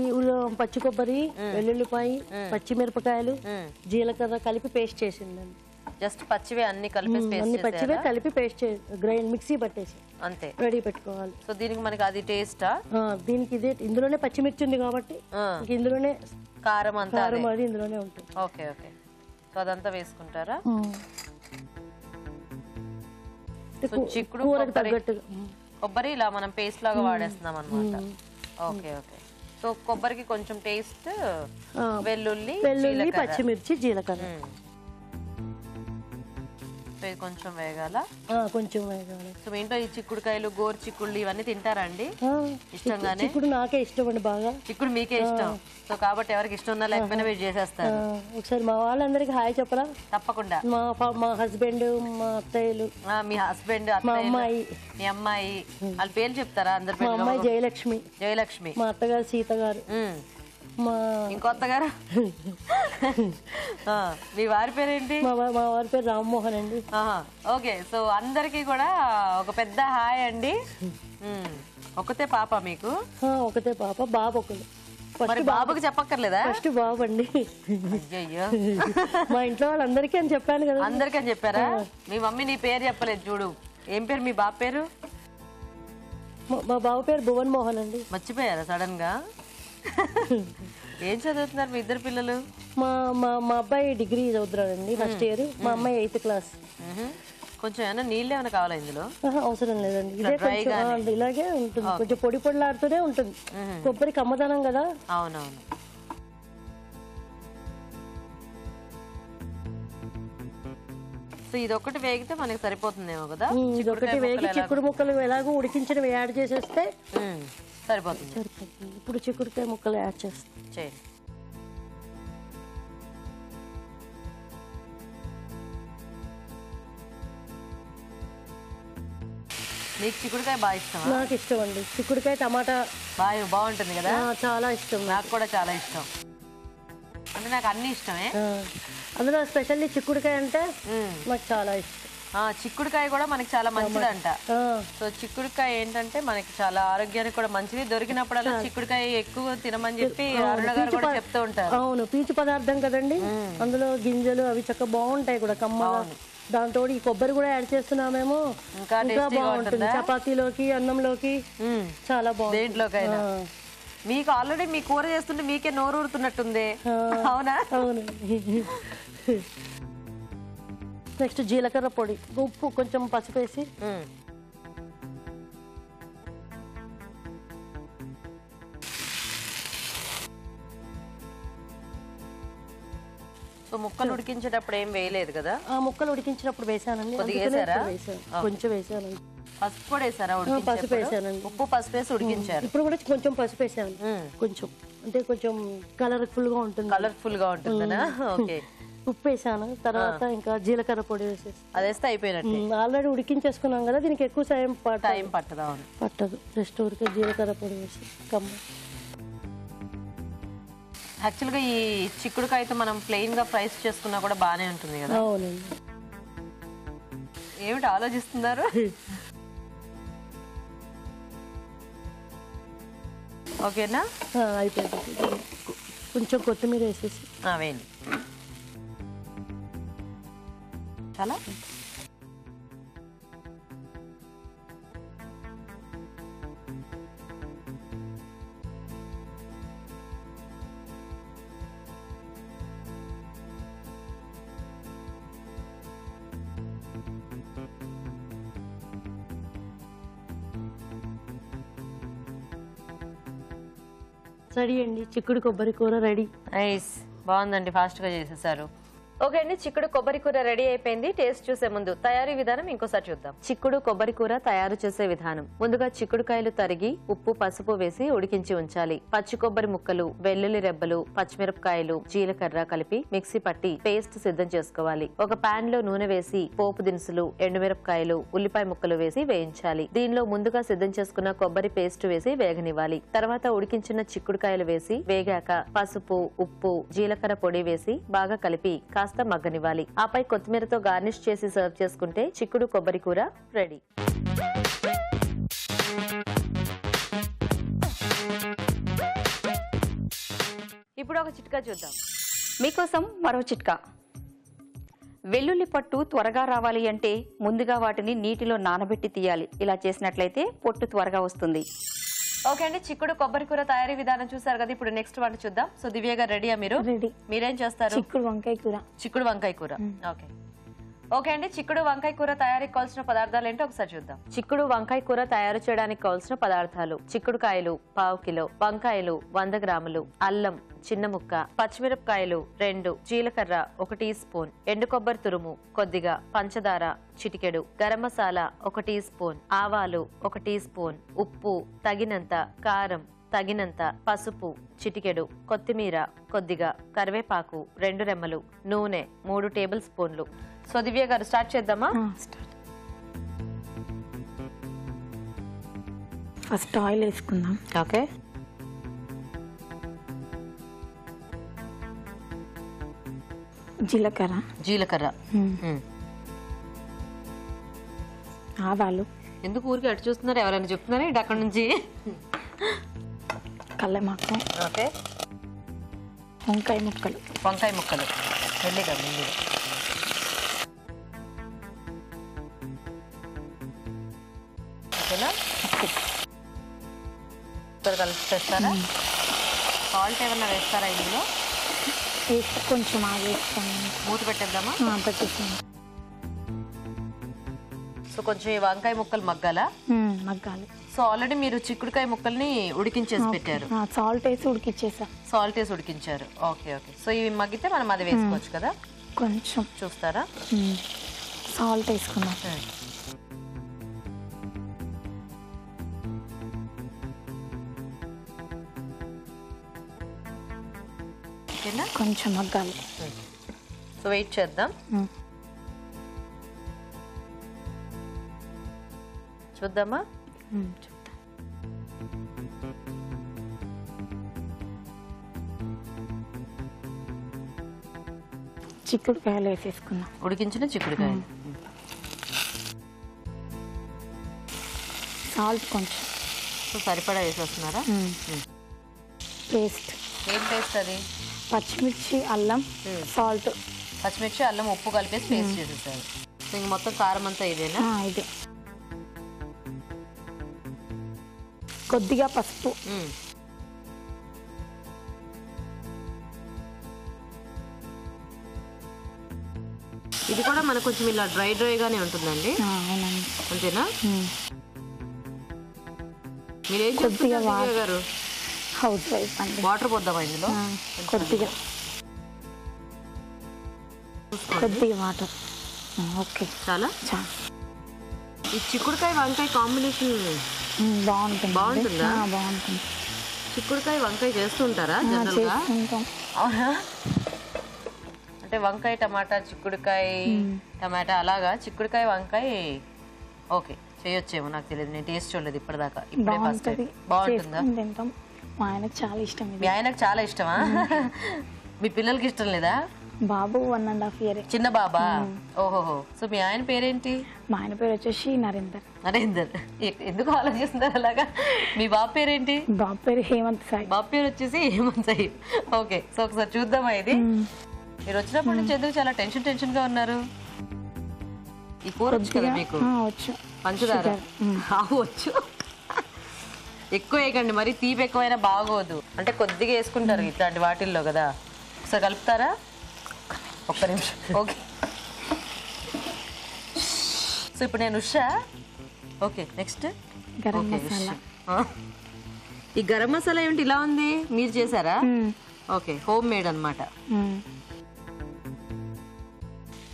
Speaker 5: పచ్చి కొబ్బరి, వెల్లుల్లిపాయ, పచ్చిమిరపకాయలు, జీలకర్ర కలిపి పేస్ట్ చేసిందండి.
Speaker 1: జస్ట్ పచ్చివే అన్ని కలిపి
Speaker 5: అన్ని పచ్చివే కలిపి పేస్ట్ గ్రైండ్ మిక్సీ పట్టేసి
Speaker 1: అంతే
Speaker 5: రెడీ పెట్టుకోవాలి.
Speaker 1: సో దీనికి మనకి అది టేస్టా?
Speaker 5: దీనికి ఇదే, ఇందులోనే పచ్చిమిర్చి ఉంది కాబట్టి ఇందులోనే
Speaker 1: కారం అంతా
Speaker 5: అది ఇందులోనే ఉంటుంది.
Speaker 1: ఓకే ఓకే, సో అదంతా వేసుకుంటారా? చిక్కుడు కొబ్బరి ఇలా మనం పేస్ట్ లాగా వాడేస్తున్నాం అనమాట. ఓకే ఓకే, సో కొబ్బరికి కొంచెం టేస్ట్, వెల్లుల్లి,
Speaker 5: పచ్చిమిర్చి, జీలకర్ర.
Speaker 1: కొంచెం వేగాల.
Speaker 5: కొంచెం వేగాలి.
Speaker 1: సో మీ ఇంట్లో ఈ చిక్కుడుకాయలు, గోరు చిక్కుళ్ళు ఇవన్నీ తింటారా అండి? ఇష్టంగానే.
Speaker 5: చిక్కుడు నాకే ఇష్టం అండి బాగా.
Speaker 1: చిక్కుడు మీకే ఇష్టం. సో కాబట్టి ఎవరికి ఇష్టం ఉన్నా లేకపోయినా మీరు చేసేస్తారు.
Speaker 5: ఒకసారి మా వాళ్ళందరికి హాయ్ చెప్పరా?
Speaker 1: తప్పకుండా.
Speaker 5: మా హస్బెండ్, మా అత్తయ్యలు,
Speaker 1: మీ హస్బెండ్,
Speaker 5: మా అమ్మాయి,
Speaker 1: మీ అమ్మాయి వాళ్ళ పేర్లు చెప్తారా? అందరి
Speaker 5: మా అమ్మాయి జయలక్ష్మి,
Speaker 1: జయలక్ష్మి,
Speaker 5: మా అత్తగారు సీత గారు, మా
Speaker 1: ఇంకో అత్తగారు. మీ వారి పేరేంటి?
Speaker 5: మా వారి పేరు రామ్మోహన్ అండి.
Speaker 1: ఓకే, సో అందరికి కూడా ఒక పెద్ద హాయ్ అండి. ఒకతే పాప మీకు?
Speaker 5: ఒకతే పాప, బాబు ఒకరు.
Speaker 1: మరి బాబుకి చెప్పక్కర్లేదా?
Speaker 5: ఫస్ట్ బాబు అండి.
Speaker 1: అయ్యో,
Speaker 5: మా ఇంట్లో వాళ్ళందరికీ అని చెప్పాను కదా.
Speaker 1: అందరికీ అని చెప్పారా? మీ మమ్మీ నీ పేరు చెప్పలేదు చూడు. ఏం పేరు మీ బాబు పేరు?
Speaker 5: మా బాబు పేరు భువన్ మోహన్ అండి.
Speaker 1: మర్చిపోయారా సడన్ గా? ఏం చదువుతున్నారు మీ ఇద్దరు పిల్లలు?
Speaker 5: మా మా మా అబ్బాయి డిగ్రీ చదువుతున్నాడండి, ఫస్ట్ ఇయర్. మా అమ్మాయి 8th క్లాస్.
Speaker 1: కొంచెం ఏమైనా నీళ్ళు ఏమైనా కావాలా ఇందులో?
Speaker 5: అవసరం లేదండి, ఇదే కొంచెం ఇలాగే ఉంటుంది, కొంచెం పొడి పొడిలాడుతూనే ఉంటుంది. కొబ్బరి కమ్మదనం కదా.
Speaker 1: అవునవును. సో ఇది ఒకటి వేగితే మనకి సరిపోతుందేమో కదా.
Speaker 5: ఇది ఒకటి వేగి చిక్కుడు ముక్కలు ఎలాగో ఉడికించినవి యాడ్ చేసేస్తే
Speaker 1: సరిపోతుంది.
Speaker 5: ఇప్పుడు చిక్కుడుకాయ ముక్కలు యాడ్ చేస్తాం.
Speaker 1: చేయండి. నీకు చిక్కుడుకాయ బాగా ఇష్టం?
Speaker 5: నాకు ఇష్టం అండి చిక్కుడుకాయ, టమాటా
Speaker 1: బాగుంటుంది కదా.
Speaker 5: చాలా ఇష్టం.
Speaker 1: నాకు కూడా చాలా ఇష్టం, అంటే నాకు అన్ని ఇష్టమే.
Speaker 5: అందులో స్పెషల్లీ చిక్కుడుకాయ అంటే నాకు చాలా ఇష్టం.
Speaker 1: చిక్కుడుకాయ కూడా మనకి చాలా మంచిదంట. సో చిక్కుడుకాయ ఏంటంటే మనకి చాలా ఆరోగ్యానికి కూడా మంచిది. దొరికినప్పుడల్లా చిక్కుడుకాయ ఎక్కువ తినమని చెప్పి అరుణ గారు కూడా చెప్తూ ఉంటారు.
Speaker 5: అవును, పీచు పదార్థం కదండి, అందులో గింజలు అవి చక్కగా బాగుంటాయి కూడా కమ్మగా. దాంతో ఈ కొబ్బరి కూడా యాడ్ చేస్తున్నామేమో ఇంకా బాగుంటుంది. చపాతీలోకి, అన్నంలోకి చాలా బాగుంటుంది.
Speaker 1: దేంట్లోకైనా. మీకు ఆల్రెడీ మీ కూర చేస్తుంటే మీకే నోరు ఊరుతున్నట్టుంది, అవునా?
Speaker 5: అవును. నెక్స్ట్ జీలకర్ర పొడి, ఉప్పు, కొంచెం పసుపు వేసి
Speaker 1: సో ముక్కలు ఉడికించేటప్పుడు ఏం వేయలేదు కదా?
Speaker 5: ముక్కలు ఉడికించినప్పుడు వేసానండి, కొంచెం వేసానండి.
Speaker 1: పసుపు కూడా వేసారా?
Speaker 5: పసుపు వేసానండి,
Speaker 1: ఉప్పు పసుపు వేసి ఉడికించారు.
Speaker 5: ఇప్పుడు కూడా కొంచెం పసుపు వేసాను, కొంచెం అంటే కొంచెం కలర్ఫుల్ గా ఉంటుంది.
Speaker 1: కలర్ఫుల్ గా ఉంటుందనా? ఓకే.
Speaker 5: ఉప్పు వేసాను, తర్వాత ఇంకా జీలకర్ర పొడి వేసేసి
Speaker 1: అది వేస్తే అయిపోయినట్టు.
Speaker 5: ఆల్రెడీ ఉడికించేసుకున్నాం కదా, దీనికి ఎక్కువ టైం
Speaker 1: పట్టదు.
Speaker 5: జస్ట్ ఊరికే జీలకర్ర పొడి వేసి కమ్మ.
Speaker 1: యాక్చువల్గా ఈ చిక్కుడుకాయతో మనం ప్లెయిన్ గా ఫ్రైస్ చేసుకున్నా కూడా బానే ఉంటుంది కదా.
Speaker 5: అవునండి.
Speaker 1: ఏమిటి ఆలోచిస్తున్నారు? ఓకేనా?
Speaker 5: అయిపోయింది. కొంచెం కొత్తిమీర వేసేసి
Speaker 1: వేయండి. చాలా
Speaker 5: రెడీ అండి, చిక్కుడు కొబ్బరి కూర రెడీ.
Speaker 1: నైస్, బాగుందండి, ఫాస్ట్ గా చేసేసారు. ఓకే అండి, చిక్కుడు కొబ్బరి కూర రెడీ అయిపోయింది. టేస్ట్ చూసే ముందు తయారీ విధానం ఇంకోసారి చూద్దాం. చిక్కుడు కొబ్బరి కూర తయారు చేసే విధానం. ముందుగా చిక్కుడుకాయలు తరిగి ఉప్పు పసుపు వేసి ఉడికించి ఉంచాలి. పచ్చి కొబ్బరి ముక్కలు, వెల్లుల్లి రెబ్బలు, పచ్చిమిరపకాయలు, జీలకర్ర కలిపి మిక్సీ పట్టి పేస్ట్ సిద్ధం చేసుకోవాలి. ఒక పాన్ లో నూనె వేసి పోపు దినుసులు, ఎండుమిరపకాయలు, ఉల్లిపాయ ముక్కలు వేసి వేయించాలి. దీనిలో ముందుగా సిద్ధం చేసుకున్న కొబ్బరి పేస్ట్ వేసి వేగనివ్వాలి. తర్వాత ఉడికించిన చిక్కుడుకాయలు వేసి వేగాక పసుపు, ఉప్పు, జీలకర్ర పొడి వేసి బాగా కలిపి కాస్త మగ్గనివ్వాలి. ఆపై కొత్తిమీరతో గార్నిష్ చేసి సర్వ్ చేసుకుంటే చిక్కుడు కొబ్బరి కూర రెడీ. ఇప్పుడు ఒక చిట్కా చూద్దాం.
Speaker 4: మీకోసం మరో చిట్కా. వెల్లుల్లి పట్టు త్వరగా రావాలి అంటే ముందుగా వాటిని నీటిలో నానబెట్టి తీయాలి. ఇలా చేసినట్లయితే పొట్టు త్వరగా వస్తుంది.
Speaker 1: ఓకే అండి, చిక్కుడు కొబ్బరి కూర తయారీ విధానం చూసారు కదా. ఇప్పుడు నెక్స్ట్ వంట చూద్దాం. సో దివ్య గారు రెడీయా? మీరు
Speaker 6: రెడీ.
Speaker 1: మీరేం చేస్తారు?
Speaker 6: చిక్కుడు వంకాయ కూర.
Speaker 1: చిక్కుడు వంకాయ కూర. ఓకే అండి, చిక్కుడు వంకాయ కూర తయారీకి కావాల్సిన పదార్థాలు ఏంటో ఒకసారి చూద్దాం. చిక్కుడు వంకాయ కూర తయారు చేయడానికి కావాల్సిన పదార్థాలు: చిక్కుడుకాయలు 1/2 కిలో, వంకాయలు 100 గ్రాములు, అల్లం చిన్న ముక్క, పచ్చిమిరపకాయలు 2, జీలకర్ర 1 టీ స్పూన్, ఎండు కొబ్బరి తురుము కొద్దిగా, పంచదార చిటికెడు, గరం మసాలా 1 టీ స్పూన్, ఆవాలు 1 టీ స్పూన్, ఉప్పు తగినంత, కారం తగినంత, పసుపు చిటికెడు, కొత్తిమీర కొద్దిగా, కరివేపాకు 2 రెమ్మలు, నూనె 3 టేబుల్ స్పూన్లు. సో దివ్య గారు స్టార్ట్ చేద్దామా?
Speaker 6: ఫస్ట్ ఆయిల్ వేసుకుందాం.
Speaker 1: ఓకే. జీలకర్ర,
Speaker 6: ఆవాలు.
Speaker 1: ఎందుకు ఊరికి అటు చూస్తున్నారు? ఎవరైనా చెప్తున్నారా ఇటు అక్కడ నుంచి?
Speaker 6: కల్లెమాకు.
Speaker 1: ఓకే.
Speaker 6: వంకాయ ముక్కలు.
Speaker 1: మెల్లిగా ఓకేనా? కలిసి చేస్తారా? సాల్ట్ ఏమన్నా వేస్తారా ఇందులో?
Speaker 6: వేస్తే కొంచెం ఆగేస్తాను.
Speaker 1: మూత పెట్టేద్దామా?
Speaker 6: పెట్టేసాను.
Speaker 1: సో కొంచెం ఈ వంకాయ ముక్కలు మగ్గాలా?
Speaker 6: మగ్గాలి.
Speaker 1: సో ఆల్రెడీ మీరు చిక్కుడుకాయ ముక్కల్ని ఉడికించేసి పెట్టారు.
Speaker 6: సాల్ట్ వేసి ఉడికిచ్చేసా.
Speaker 1: సాల్ట్ వేసి ఉడికించారు. Okay okay. సో ఇవి మగ్గితే మనం అది వేసుకోవచ్చు కదా?
Speaker 6: కొంచెం
Speaker 1: చూస్తారా?
Speaker 6: సాల్ట్ వేసుకున్నాం.
Speaker 1: ఓకేనా?
Speaker 6: కొంచెం మగ్గాలి.
Speaker 1: సో వెయిట్ చేద్దాం. చూద్దామా?
Speaker 6: చూద్దాం. చిక్కుడుకాయలు వేసేసుకున్నాం.
Speaker 1: ఉడికించిన చిక్కుడుకాయలు.
Speaker 6: సాల్ట్ కొంచెం.
Speaker 1: సో సరిపడా వేసేస్తున్నారా?
Speaker 6: పేస్ట్.
Speaker 1: ఏం పేస్ట్ అది?
Speaker 6: పచ్చిమిర్చి, అల్లం, సాల్ట్.
Speaker 1: పచ్చిమిర్చి, అల్లం, ఉప్పు కలిపేసి పేస్ట్ చేసేసారు. సో ఇంక మొత్తం కారం అంతా ఇదేనా?
Speaker 6: ఇదే. కొద్దిగా పసుపు.
Speaker 1: ఇది కూడా మనకు కొంచెం ఇలా డ్రైగానే ఉంటుందండి.
Speaker 6: అవునండి.
Speaker 1: అంతేనా? మీరేం
Speaker 6: కొద్దిగా
Speaker 1: గారు?
Speaker 6: హౌస్ వైఫ్ అండి.
Speaker 1: వాటర్ పోద్దామా ఇందులో?
Speaker 6: కొద్దిగా కొద్దిగా వాటర్. ఓకే,
Speaker 1: చాలా. ఈ చిక్కుడుకాయ వంకాయ కాంబినేషన్
Speaker 6: బాగుంటుంది.
Speaker 1: బాగుంటుందా?
Speaker 6: బాగుంటుంది.
Speaker 1: చిక్కుడుకాయ వంకాయ చేస్తుంటారా జనరల్గా? అవునా? అంటే వంకాయ టమాటా, చిక్కుడుకాయ టమాటా అలాగా. చిక్కుడుకాయ వంకాయ ఓకే చేయొచ్చేమో, నాకు తెలియదు. నేను టేస్ట్ చూడలేదు ఇప్పటిదాకా. ఇప్పుడే ఫస్ట్ టైం. బాగుంటుందా?
Speaker 6: తింటాం. మా ఆయనకు చాలా ఇష్టం.
Speaker 1: మీ ఆయనకు చాలా ఇష్టమా? మీ పిల్లలకి ఇష్టం లేదా?
Speaker 6: బాబు 1.5 years.
Speaker 1: చిన్న బాబా? ఓహోహో. సో మీ ఆయన పేరేంటి?
Speaker 6: మా ఆయన పేరు వచ్చేసి నరేందర్.
Speaker 1: నరేందర్. ఎందుకు ఆలోచిస్తున్నారు అలాగా? మీ బాబు పేరేంటి?
Speaker 6: బాబు పేరు హేమంత్ సాయి.
Speaker 1: బాబు పేరు వచ్చేసి హేమంత్ సాయి. ఓకే. సో ఒకసారి చూద్దామా ఇది? మీరు వచ్చినప్పటి నుంచి ఎందుకు చాలా టెన్షన్ గా ఉన్నారు? ఈ కూర వచ్చు కదా మీకు?
Speaker 6: వచ్చు.
Speaker 1: పంచదార వచ్చు. ఎక్కువ వేయకండి, మరి తీపి ఎక్కువైనా బాగోదు. అంటే కొద్దిగా వేసుకుంటారు ఇట్లాంటి వాటిల్లో కదా. ఒకసారి కలుపుతారా? ఒక్క నిమిషం. ఓకే. సో ఇప్పుడు నేను ఉషా. Okay, next
Speaker 6: garam masala.
Speaker 1: ఈ గరం మసాలా ఏమిటి ఇలా ఉంది? మీరు చేశారా? ఓకే, హోమ్ మేడ్ అన్నమాట.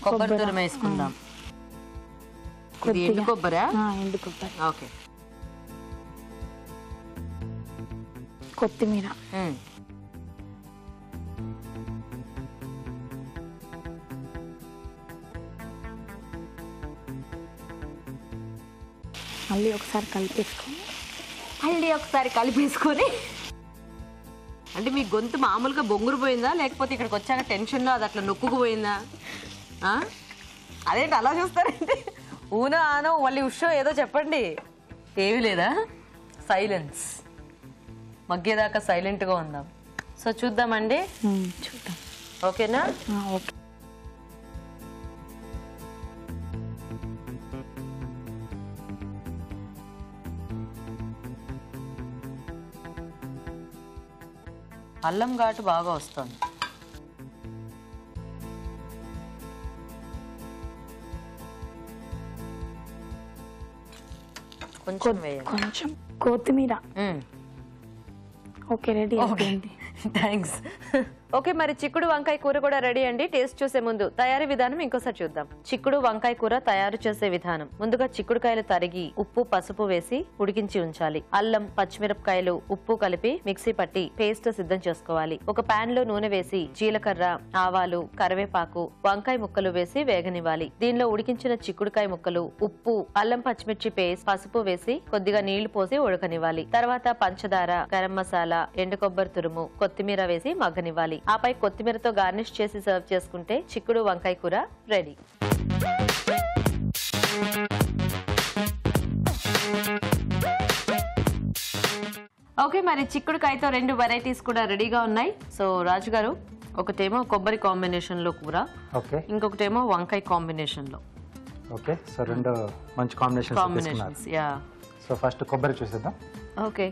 Speaker 1: కొబ్బరి తురుము వేసుకుందాం. ఇది ఎండు కొబ్బరా?
Speaker 6: ఎండు కొబ్బరి.
Speaker 1: ఓకే.
Speaker 6: కొత్తిమీర. మళ్ళీ ఒకసారి
Speaker 1: కలిపేసుకొని అంటే మీ గొంతు మామూలుగా బొంగురు పోయిందా, లేకపోతే ఇక్కడికి వచ్చాక టెన్షన్లో అది అట్లా నొక్కుకుపోయిందా? అదేంటి అలా చూస్తారండి? ఊనో ఆనో మళ్ళీ ఉషో ఏదో చెప్పండి. ఏమీ లేదా? సైలెన్స్. మగ్గేదాకా సైలెంట్గా ఉందాం. సో చూద్దామండి.
Speaker 6: చూద్దాం.
Speaker 1: ఓకేనా?
Speaker 6: ఓకే.
Speaker 1: అల్లం ఘాటు బాగా వస్తుంది. కొంచెం వేయండి.
Speaker 6: కొంచెం కొత్తిమీర. ఓకే, రెడీ అయిపోయింది.
Speaker 1: థ్యాంక్స్. ఓకే, మరి చిక్కుడు వంకాయ కూర కూడా రెడీ అండి. టేస్ట్ చూసే ముందు తయారీ విధానం ఇంకోసారి చూద్దాం. చిక్కుడు వంకాయ కూర తయారు చేసే విధానం. ముందుగా చిక్కుడుకాయలు తరిగి ఉప్పు, పసుపు వేసి ఉడికించి ఉంచాలి. అల్లం, పచ్చిమిరపకాయలు, ఉప్పు కలిపి మిక్సీ పట్టి పేస్ట్ సిద్ధం చేసుకోవాలి. ఒక పాన్ లో నూనె వేసి జీలకర్ర, ఆవాలు, కరివేపాకు, వంకాయ ముక్కలు వేసి వేగనివ్వాలి. దీనిలో ఉడికించిన చిక్కుడుకాయ ముక్కలు, ఉప్పు, అల్లం పచ్చిమిర్చి పేస్ట్, పసుపు వేసి కొద్దిగా నీళ్లు పోసి ఉడకనివ్వాలి. తర్వాత పంచదార, గరం మసాలా, ఎండు కొబ్బరి తురుము, కొత్తిమీర వేసి మగ్గనివ్వాలి. ఆపై కొత్తిమీరతో గార్నిష్ చేసి సర్వ్ చేసుకుంటే చిక్కుడు వంకాయ కూర రెడీ. ఓకే, మరి చిక్కుడుకాయతో 2 వెరైటీస్ కూడా రెడీగా ఉన్నాయి. సో రాజు గారు, ఒకటేమో కొబ్బరి కాంబినేషన్ లో కూర,
Speaker 2: ఓకే,
Speaker 1: ఇంకొకటేమో వంకాయ కాంబినేషన్ లో.
Speaker 2: ఓకే, సో 2 మంచి కాంబినేషన్స్.
Speaker 1: యా.
Speaker 2: సో ఫస్ట్ కొబ్బరి చూసేద్దాం.
Speaker 1: ఓకే.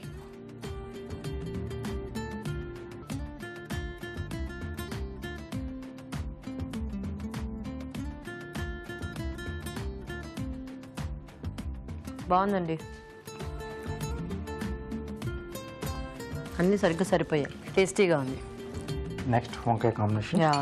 Speaker 1: బాగుందండి, అన్నీ సరిగ్గా సరిపోయాయి, టేస్టీగా ఉంది.
Speaker 2: నెక్స్ట్ వంకాయ కాంబినేషన్.
Speaker 1: యా,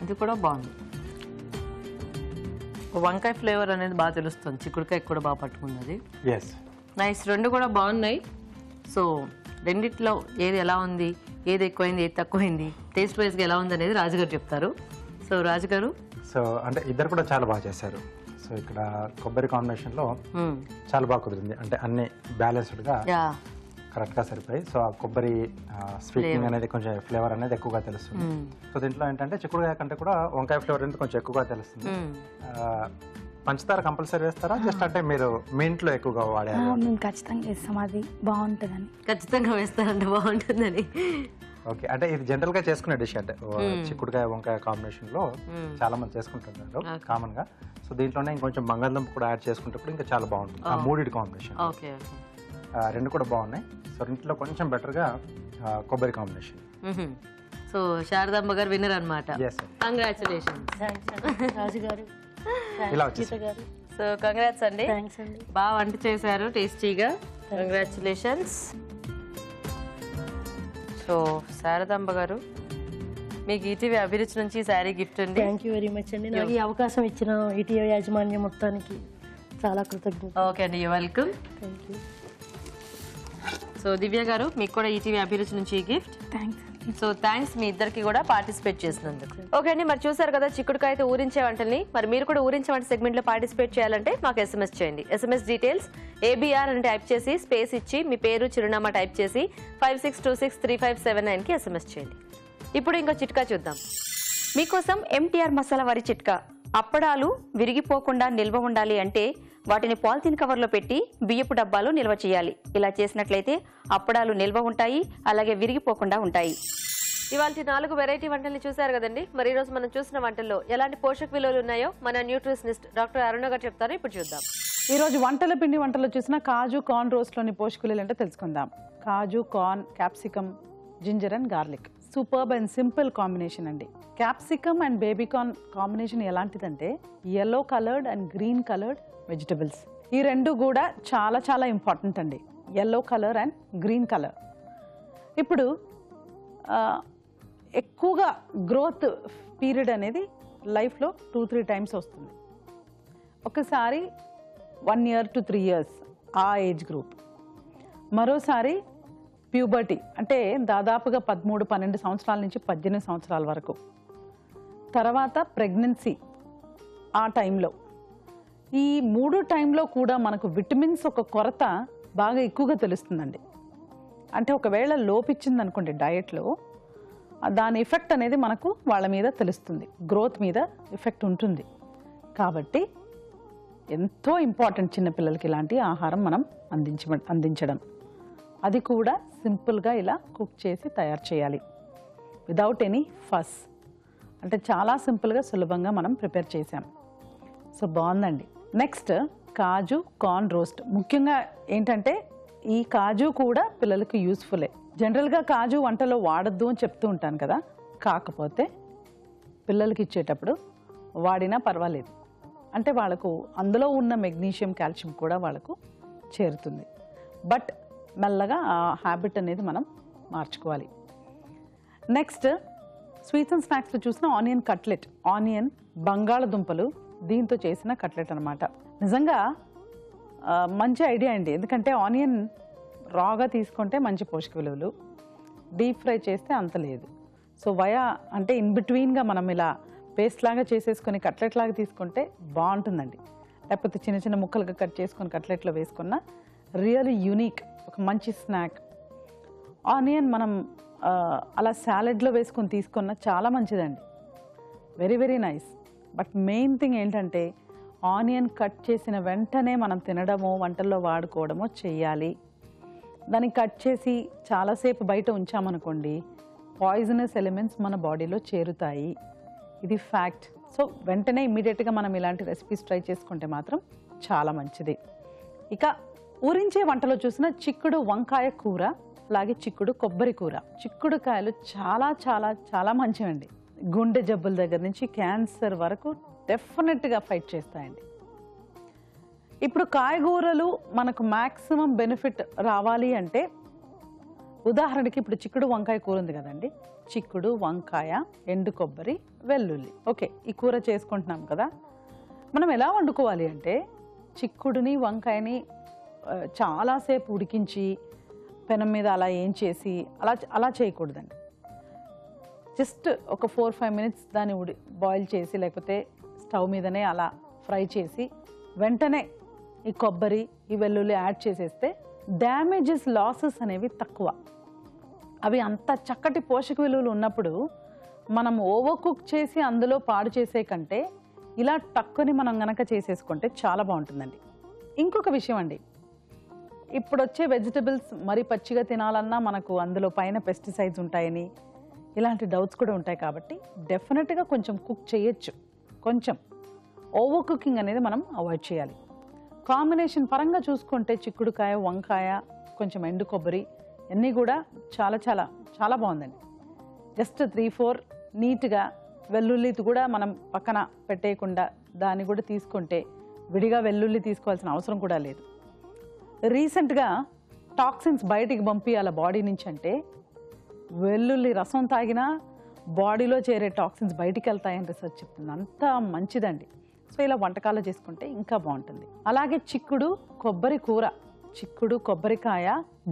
Speaker 1: ఇది కూడా బాగుంది. వంకాయ ఫ్లేవర్ అనేది బాగా తెలుస్తుంది, చిక్కుడుకాయ కూడా బాగా పట్టుకున్నది.
Speaker 2: ఎస్,
Speaker 1: నైస్, రెండు కూడా బాగున్నాయి. సో రెండిట్లో ఏది ఎలా ఉంది, ఏది ఎక్కువైంది, ఏది తక్కువైంది, టేస్ట్ వైజ్గా ఎలా ఉంది అనేది రాజుగారు చెప్తారు. సో రాజుగారు.
Speaker 2: సో అంటే ఇద్దరు కూడా చాలా బాగా చేశారు. సో ఇక్కడ కొబ్బరి కాంబినేషన్లో చాలా బాగా కుదిరింది, అంటే అన్ని బ్యాలెన్స్డ్గా కరెక్ట్గా సరిపోయి. సో ఆ కొబ్బరి స్వీటింగ్ అనేది కొంచెం ఫ్లేవర్ అనేది ఎక్కువగా తెలుస్తుంది. సో దీంట్లో ఏంటంటే చిక్కుడుకాయ కంటే కూడా వంకాయ ఫ్లేవర్ అనేది కొంచెం ఎక్కువగా తెలుస్తుంది. పంచదార కంపల్సరీ వేస్తారా, జస్ట్ అంటే మీరు మీ ఇంట్లో ఎక్కువగా వాడారు?
Speaker 6: మేము ఖచ్చితంగా వేస్తాం, అది బాగుంటుందని.
Speaker 1: ఖచ్చితంగా వేస్తారంటే బాగుంటుందని.
Speaker 2: ఓకే, అంటే ఇది జనరల్ గా చేసుకునే డిష్, అంటే చిక్కుడుకాయ వంకాయ కాంబినేషన్ లో చాలా మంది చేసుకుంటుంటారు కామన్ గా. సో దీంట్లోనే ఇంకొంచెం బంగాళదుంప కూడా యాడ్ చేసుకుంటే ఇంకా చాలా బాగుంటుంది ఆ మూడిటి కాంబినేషన్. రెండు కూడా బాగున్నాయి. సో రెండింటిలో కొంచెం బెటర్ గా కొబ్బరి కాంబినేషన్.
Speaker 1: సో శారదాంబ గారు విన్నర్ అన్నమాట. కంగ్రాచులేషన్స్
Speaker 5: రాజుగారు.
Speaker 2: ఇలా వచ్చేసి.
Speaker 1: సో కంగ్రాట్స్ అండి, బాగా వంట చేశారు టేస్టీగా. కంగ్రాచులేషన్స్. సో శారదాంబ గారు, మీకు ఈటీవీ అభిరుచి నుంచి శారీ గిఫ్ట్ అండి.
Speaker 5: థ్యాంక్ యూ వెరీ మచ్ అండి, నాకు ఈ అవకాశం ఇచ్చిన ఈటీవీ యాజమాన్యం మొత్తానికి చాలా కృతజ్ఞత.
Speaker 1: ఓకే అండి, వెల్కమ్.
Speaker 5: Thank you.
Speaker 1: సో దివ్య గారు, మీకు కూడా ఈటీవీ అభిరుచి నుంచి ఈ గిఫ్ట్.
Speaker 6: థ్యాంక్స్.
Speaker 1: సో థ్యాంక్స్ మీ ఇద్దరికి కూడా పార్టిసిపేట్ చేసినందుకు. ఓకే అండి, మరి చూసారు కదా చిక్కుడుకాయ అయితే ఊరించే వంటల్ని. మరి మీరు కూడా ఊరించే వంట సెగ్మెంట్ లో పార్టిసిపేట్ చేయాలంటే మాకు ఎస్ఎంఎస్ చేయండి. ఎస్ఎంఎస్ డీటెయిల్స్ ABR అని టైప్ చేసి స్పేస్ ఇచ్చి మీ పేరు చిరునామా టైప్ చేసి 56263579 కి ఎస్ఎంఎస్ చేయండి. ఇప్పుడు ఇంకో చిట్కా చూద్దాం.
Speaker 4: మీకోసం ఎంటీఆర్ మసాలా వరి చిట్కా. అప్పడాలు విరిగిపోకుండా నిల్వ ఉండాలి అంటే వాటిని పాలిథిన్ కవర్లో పెట్టి బియ్యపు డబ్బాలో నిల్వ చేయాలి. ఇలా చేసినట్లయితే అప్పడాలు నిల్వ ఉంటాయి, అలాగే విరిగిపోకుండా ఉంటాయి.
Speaker 1: ఇవాళ 4 వెరైటీ వంటల్ని చూసారు కదండి. మరి ఈ రోజు మనం చూసిన వంటల్లో ఎలాంటి పోషక విలువలు ఉన్నాయో మన న్యూట్రిషనిస్ట్ డాక్టర్ అరుణ గారు చెప్తారు. ఇప్పుడు చూద్దాం.
Speaker 7: ఈ రోజు వంటల పిండి వంటల్లో చూసిన కాజు కార్న్ రోస్ట్ లోని పోషక విలువలు ఏంటో తెలుసుకుందాం. కాజు, corn, capsicum, ginger and garlic. Superb and simple combination అండి. Capsicum and baby corn combination ఎలాంటిదంటే yellow coloured and green coloured vegetables. ఈ రెండు కూడా చాలా చాలా ఇంపార్టెంట్ అండి, yellow colour and green colour. ఇప్పుడు ఎక్కువగా గ్రోత్ పీరియడ్ అనేది లైఫ్లో 2-3 టైమ్స్ వస్తుంది. ఒకసారి 1 year to 3 years ఆ ఏజ్ గ్రూప్, మరోసారి ప్యూబర్టీ అంటే దాదాపుగా 13-12 సంవత్సరాల నుంచి 18 సంవత్సరాల వరకు, తర్వాత ప్రెగ్నెన్సీ ఆ టైంలో. ఈ 3 టైంలో కూడా మనకు విటమిన్స్ ఒక కొరత బాగా ఎక్కువగా తెలుస్తుందండి. అంటే ఒకవేళ లోపించింది అనుకోండి డయట్లో, దాని ఎఫెక్ట్ అనేది మనకు వాళ్ళ మీద తెలుస్తుంది, గ్రోత్ మీద ఎఫెక్ట్ ఉంటుంది. కాబట్టి ఎంతో ఇంపార్టెంట్ చిన్నపిల్లలకి ఇలాంటి ఆహారం మనం అందించడం. అది కూడా సింపుల్గా ఇలా కుక్ చేసి తయారు చేయాలి, విదౌట్ ఎనీ ఫస్. అంటే చాలా సింపుల్గా సులభంగా మనం ప్రిపేర్ చేసాం. సో బాగుందండి. నెక్స్ట్ కాజు కార్న్ రోస్ట్. ముఖ్యంగా ఏంటంటే ఈ కాజు కూడా పిల్లలకి యూస్ఫుల్లే. జనరల్గా కాజు వంటలో వాడద్దు అని చెప్తూ ఉంటాను కదా, కాకపోతే పిల్లలకి ఇచ్చేటప్పుడు వాడినా పర్వాలేదు. అంటే వాళ్ళకు అందులో ఉన్న మెగ్నీషియం, కాల్షియం కూడా వాళ్ళకు చేరుతుంది. బట్ మెల్లగా ఆ హ్యాబిట్ అనేది మనం మార్చుకోవాలి. నెక్స్ట్ స్వీట్స్ అండ్ స్నాక్స్లో చూసిన ఆనియన్ కట్లెట్. ఆనియన్ బంగాళదుంపలు దీంతో చేసిన కట్లెట్ అనమాట. నిజంగా మంచి ఐడియా అండి, ఎందుకంటే ఆనియన్ రాగా తీసుకుంటే మంచి పోషక విలువలు, డీప్ ఫ్రై చేస్తే అంత లేదు. సో అంటే ఇన్ బిట్వీన్గా మనం ఇలా పేస్ట్ లాగా చేసేసుకొని కట్లెట్ లాగా తీసుకుంటే బాగుంటుందండి. లేకపోతే చిన్న చిన్న ముక్కలుగా కట్ చేసుకొని కట్లెట్లో వేసుకున్న రియల్లీ యూనిక్ ఒక మంచి స్నాక్. ఆనియన్ మనం అలా సాలెడ్లో వేసుకొని తీసుకున్న చాలా మంచిదండి, very very nice. But main thing ఏంటంటే ఆనియన్ కట్ చేసిన వెంటనే మనం తినడమో వంటల్లో వాడుకోవడమో చేయాలి. దాన్ని కట్ చేసి చాలాసేపు బయట ఉంచామనుకోండి, పాయిజనస్ ఎలిమెంట్స్ మన బాడీలో చేరుతాయి, ఇది ఫ్యాక్ట్. సో వెంటనే ఇమ్మీడియట్గా మనం ఇలాంటి రెసిపీస్ ట్రై చేసుకుంటే మాత్రం చాలా మంచిది. ఇక ఊరించే వంటలో చూసిన చిక్కుడు వంకాయ కూర, అలాగే చిక్కుడు కొబ్బరి కూర. చిక్కుడుకాయలు చాలా చాలా చాలా మంచివండి. గుండె జబ్బుల దగ్గర నుంచి క్యాన్సర్ వరకు డెఫినెట్గా ఫైట్ చేస్తాయండి. ఇప్పుడు కాయగూరలు మనకు మ్యాక్సిమం బెనిఫిట్ రావాలి అంటే, ఉదాహరణకి ఇప్పుడు చిక్కుడు వంకాయ కూర ఉంది కదండి, చిక్కుడు వంకాయ, ఎండు కొబ్బరి, వెల్లుల్లి. ఓకే, ఈ కూర చేసుకుంటున్నాం కదా. మనం ఎలా వండుకోవాలి అంటే, చిక్కుడుని వంకాయని చాలాసేపు ఉడికించి పెనం మీద అలా ఏం చేసి అలా చేయకూడదండి. జస్ట్ ఒక 4-5 మినిట్స్ దాన్ని బాయిల్ చేసి, లేకపోతే స్టవ్ మీదనే అలా ఫ్రై చేసి వెంటనే ఈ కొబ్బరి, ఈ వెల్లుల్లి యాడ్ చేసేస్తే డ్యామేజెస్, లాసెస్ అనేవి తక్కువ. అవి అంత చక్కటి పోషక విలువలు ఉన్నప్పుడు మనం ఓవర్ కుక్ చేసి అందులో పాడు చేసే కంటే ఇలా టక్కుని మనం గనక చేసేసుకుంటే చాలా బాగుంటుందండి. ఇంకొక విషయం అండి, ఇప్పుడు వచ్చే వెజిటబుల్స్ మరి పచ్చిగా తినాలన్నా మనకు అందులో పైన పెస్టిసైడ్స్ ఉంటాయని ఇలాంటి డౌట్స్ కూడా ఉంటాయి. కాబట్టి డెఫినెట్గా కొంచెం కుక్ చేయొచ్చు. కొంచెం ఓవర్ కుకింగ్ అనేది మనం అవాయిడ్ చేయాలి. కాంబినేషన్ పరంగా చూసుకుంటే చిక్కుడుకాయ, వంకాయ, కొంచెం ఎండు కొబ్బరి అన్నీ కూడా చాలా చాలా చాలా బాగుందండి. జస్ట్ 3-4 నీట్గా వెల్లుల్లి కూడా మనం పక్కన పెట్టేయకుండా దాన్ని కూడా తీసుకుంటే విడిగా వెల్లుల్లి తీసుకోవాల్సిన అవసరం కూడా లేదు. రీసెంట్గా టాక్సిన్స్ బయటికి పంపించాల బాడీ నుంచి అంటే, వెల్లుల్లి రసం తాగినా బాడీలో చేరే టాక్సిన్స్ బయటికి వెళ్తాయని రీసెర్చ్ చెప్తుంది. అంత మంచిదండి. సో ఇలా వంటకాలు చేసుకుంటే ఇంకా బాగుంటుంది. అలాగే చిక్కుడు కొబ్బరి కూర, చిక్కుడు కొబ్బరికాయ,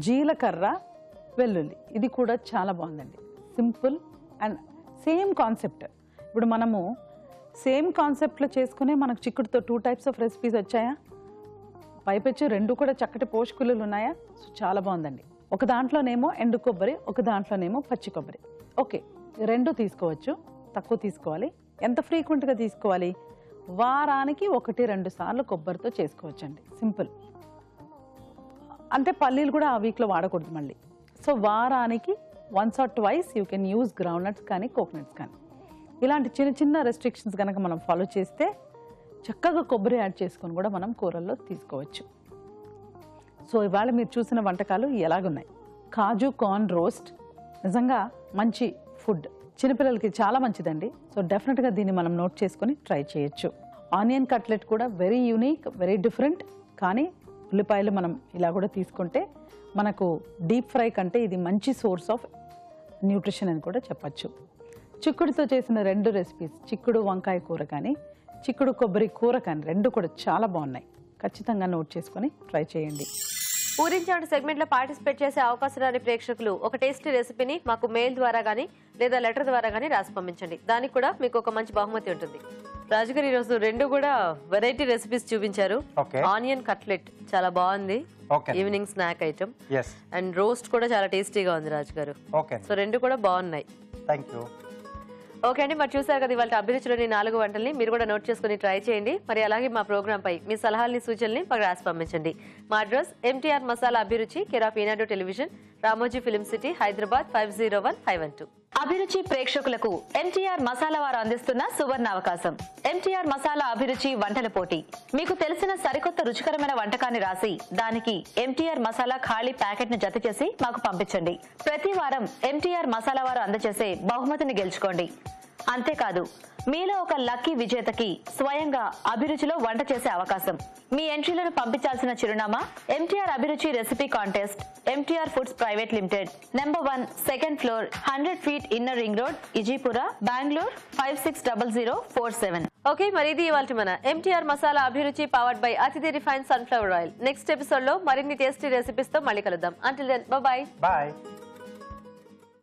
Speaker 7: జీలకర్ర, వెల్లుల్లి, ఇది కూడా చాలా బాగుందండి. Simple and same concept. ఇప్పుడు మనము సేమ్ కాన్సెప్ట్లో చేసుకునే మనకు చిక్కుడుతో 2 టైప్స్ ఆఫ్ రెసిపీస్ వచ్చాయా, పైపెచ్చు 2 కూడా చక్కటి పోషకులు ఉన్నాయా. సో చాలా బాగుందండి. ఒక దాంట్లోనేమో ఎండు కొబ్బరి, ఒక దాంట్లోనేమో పచ్చి కొబ్బరి. ఓకే, 2 తీసుకోవచ్చు, తక్కువ తీసుకోవాలి. ఎంత ఫ్రీక్వెంట్గా తీసుకోవాలి? వారానికి 1-2 సార్లు కొబ్బరితో చేసుకోవచ్చండి. సింపుల్. అంటే పల్లీలు కూడా ఆ వీక్లో వాడకూడదు మళ్ళీ. సో వారానికి 1 or 2 you can use ground nuts కానీ కోకోనట్స్ కానీ. ఇలాంటి చిన్న చిన్న రెస్ట్రిక్షన్స్ కనుక మనం ఫాలో చేస్తే చక్కగా కొబ్బరి యాడ్ చేసుకొని కూడా మనం కూరల్లో తీసుకోవచ్చు. సో ఇవాళ మీరు చూసిన వంటకాలు ఎలాగున్నాయి? కాజు కార్న్ రోస్ట్ నిజంగా మంచి ఫుడ్, చిన్నపిల్లలకి చాలా మంచిదండి. సో డెఫినెట్గా దీన్ని మనం నోట్ చేసుకొని ట్రై చేయొచ్చు. ఆనియన్ కట్లెట్ కూడా వెరీ యూనిక్, వెరీ డిఫరెంట్. కానీ ఉల్లిపాయలు మనం ఇలా కూడా తీసుకుంటే మనకు డీప్ ఫ్రై కంటే ఇది మంచి సోర్స్ ఆఫ్ న్యూట్రిషన్ అని కూడా చెప్పచ్చు. చిక్కుడుతో చేసిన 2 రెసిపీస్, చిక్కుడు వంకాయ కూర కానీ చిక్కుడు కొబ్బరి కూర కానీ 2 కూడా చాలా బాగున్నాయి. ఖచ్చితంగా నోట్ చేసుకొని ట్రై చేయండి.
Speaker 1: ఊరించాడు సెగ్మెంట్లో పార్టిసిపేట్ చేసే అవకాశం రాని ప్రేక్షకులు ఒక టేస్టీ రెసిపీని మాకు మెయిల్ ద్వారా కానీ లేదా లెటర్ ద్వారా కానీ రాసి పంపించండి. దానికి కూడా మీకు ఒక మంచి బహుమతి ఉంటుంది. రాజుగారు ఈరోజు 2 కూడా వెరైటీ రెసిపీస్ చూపించారు. ఆనియన్ కట్లెట్ చాలా బాగుంది, evening snack item. And roast కూడా చాలా టేస్టీగా ఉంది రాజుగారు. సో 2 కూడా బాగున్నాయి. ఓకే అండి, మరి చూసారు కదా ఇవాళ అభిరుచిలోని 4 వంటల్ని. మీరు కూడా నోట్ చేసుకుని ట్రై చేయండి. మరి అలాగే మా ప్రోగ్రామ్ పై మీ సలహాలని, సూచనల్ని మాకు రాసి పంపించండి. మా అడ్రస్ MTR మసాలా అభిరుచి, care of Eenadu television, Ramoji film city, Hyderabad 501512.
Speaker 3: అభిరుచి ప్రేక్షకులకు MTR మసాలా వారు అందిస్తున్న సువర్ణావకాశం. MTR మసాలా అభిరుచి వంటల పోటీ. మీకు తెలిసిన సరికొత్త రుచికరమైన వంటకాన్ని రాసి దానికి MTR మసాలా ఖాళీ ప్యాకెట్ ను జత చేసి మాకు పంపించండి. ప్రతి వారం MTR మసాలా వారు అందజేసే బహుమతిని గెలుచుకోండి. అంతేకాదు, మీలో ఒక లక్కీ విజేతకి స్వయంగా అభిరుచిలో వంట చేసే అవకాశం. మీ ఎంట్రీలను పంపించాల్సిన చిరునామా MTR Abhiruchi recipe contest, MTR foods private limited, number 1, 2nd floor, 100 feet inner ring road, Ejipura, Bengaluru 560047.
Speaker 1: Okay, మరి ఇది ఇవాళ మన MTR masala Abhiruchi powered by Atithi refine sunflower oil. Next episode లో మరిన్ని టేస్టీ రెసిపీస్ తో మళ్ళీ కలుద్దాం. Until then, by.